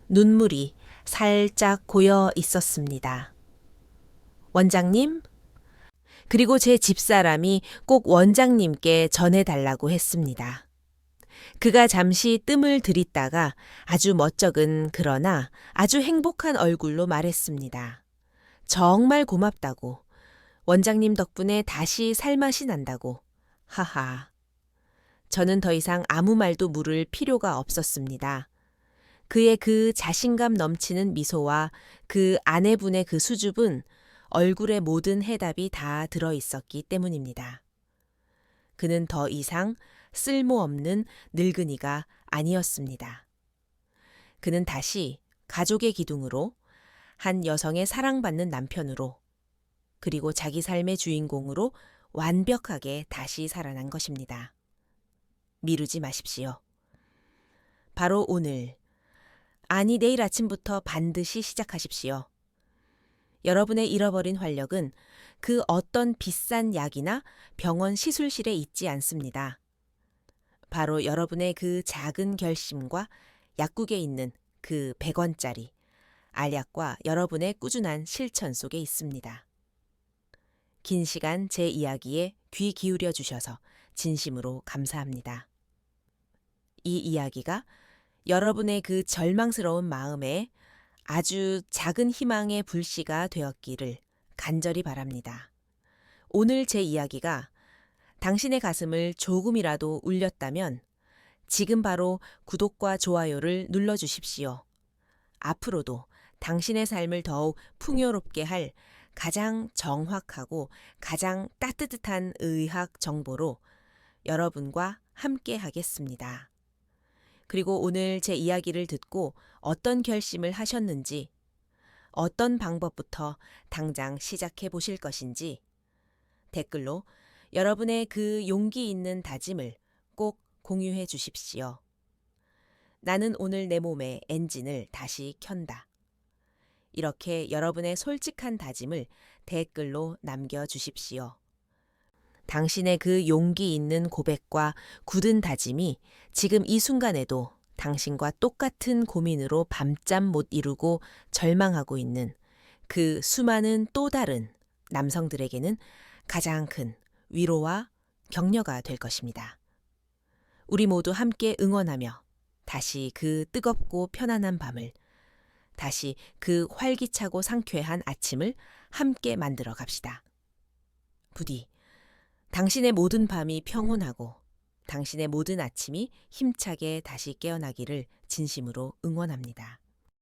눈물이 살짝 고여 있었습니다. 원장님? 그리고 제 집사람이 꼭 원장님께 전해달라고 했습니다. 그가 잠시 뜸을 들이다가 아주 멋쩍은 그러나 아주 행복한 얼굴로 말했습니다. 정말 고맙다고. 원장님 덕분에 다시 살맛이 난다고. 하하. 저는 더 이상 아무 말도 물을 필요가 없었습니다. 그의 그 자신감 넘치는 미소와 그 아내분의 그 수줍은 얼굴의 모든 해답이 다 들어있었기 때문입니다. 그는 더 이상 쓸모없는 늙은이가 아니었습니다. 그는 다시 가족의 기둥으로, 한 여성의 사랑받는 남편으로, 그리고 자기 삶의 주인공으로 완벽하게 다시 살아난 것입니다. 미루지 마십시오. 바로 오늘, 아니 내일 아침부터 반드시 시작하십시오. 여러분의 잃어버린 활력은 그 어떤 비싼 약이나 병원 시술실에 있지 않습니다. 바로 여러분의 그 작은 결심과 약국에 있는 그 100원짜리 알약과 여러분의 꾸준한 실천 속에 있습니다. 긴 시간 제 이야기에 귀 기울여 주셔서 진심으로 감사합니다. 이 이야기가 여러분의 그 절망스러운 마음에 아주 작은 희망의 불씨가 되었기를 간절히 바랍니다. 오늘 제 이야기가 당신의 가슴을 조금이라도 울렸다면 지금 바로 구독과 좋아요를 눌러주십시오. 앞으로도 당신의 삶을 더욱 풍요롭게 할 가장 정확하고 가장 따뜻한 의학 정보로 여러분과 함께 하겠습니다. 그리고 오늘 제 이야기를 듣고 어떤 결심을 하셨는지, 어떤 방법부터 당장 시작해 보실 것인지 댓글로 여러분의 그 용기 있는 다짐을 꼭 공유해 주십시오. 나는 오늘 내 몸의 엔진을 다시 켠다. 이렇게 여러분의 솔직한 다짐을 댓글로 남겨주십시오. 당신의 그 용기 있는 고백과 굳은 다짐이 지금 이 순간에도 당신과 똑같은 고민으로 밤잠 못 이루고 절망하고 있는 그 수많은 또 다른 남성들에게는 가장 큰 위로와 격려가 될 것입니다. 우리 모두 함께 응원하며 다시 그 뜨겁고 편안한 밤을, 다시 그 활기차고 상쾌한 아침을 함께 만들어 갑시다. 부디 당신의 모든 밤이 평온하고 당신의 모든 아침이 힘차게 다시 깨어나기를 진심으로 응원합니다.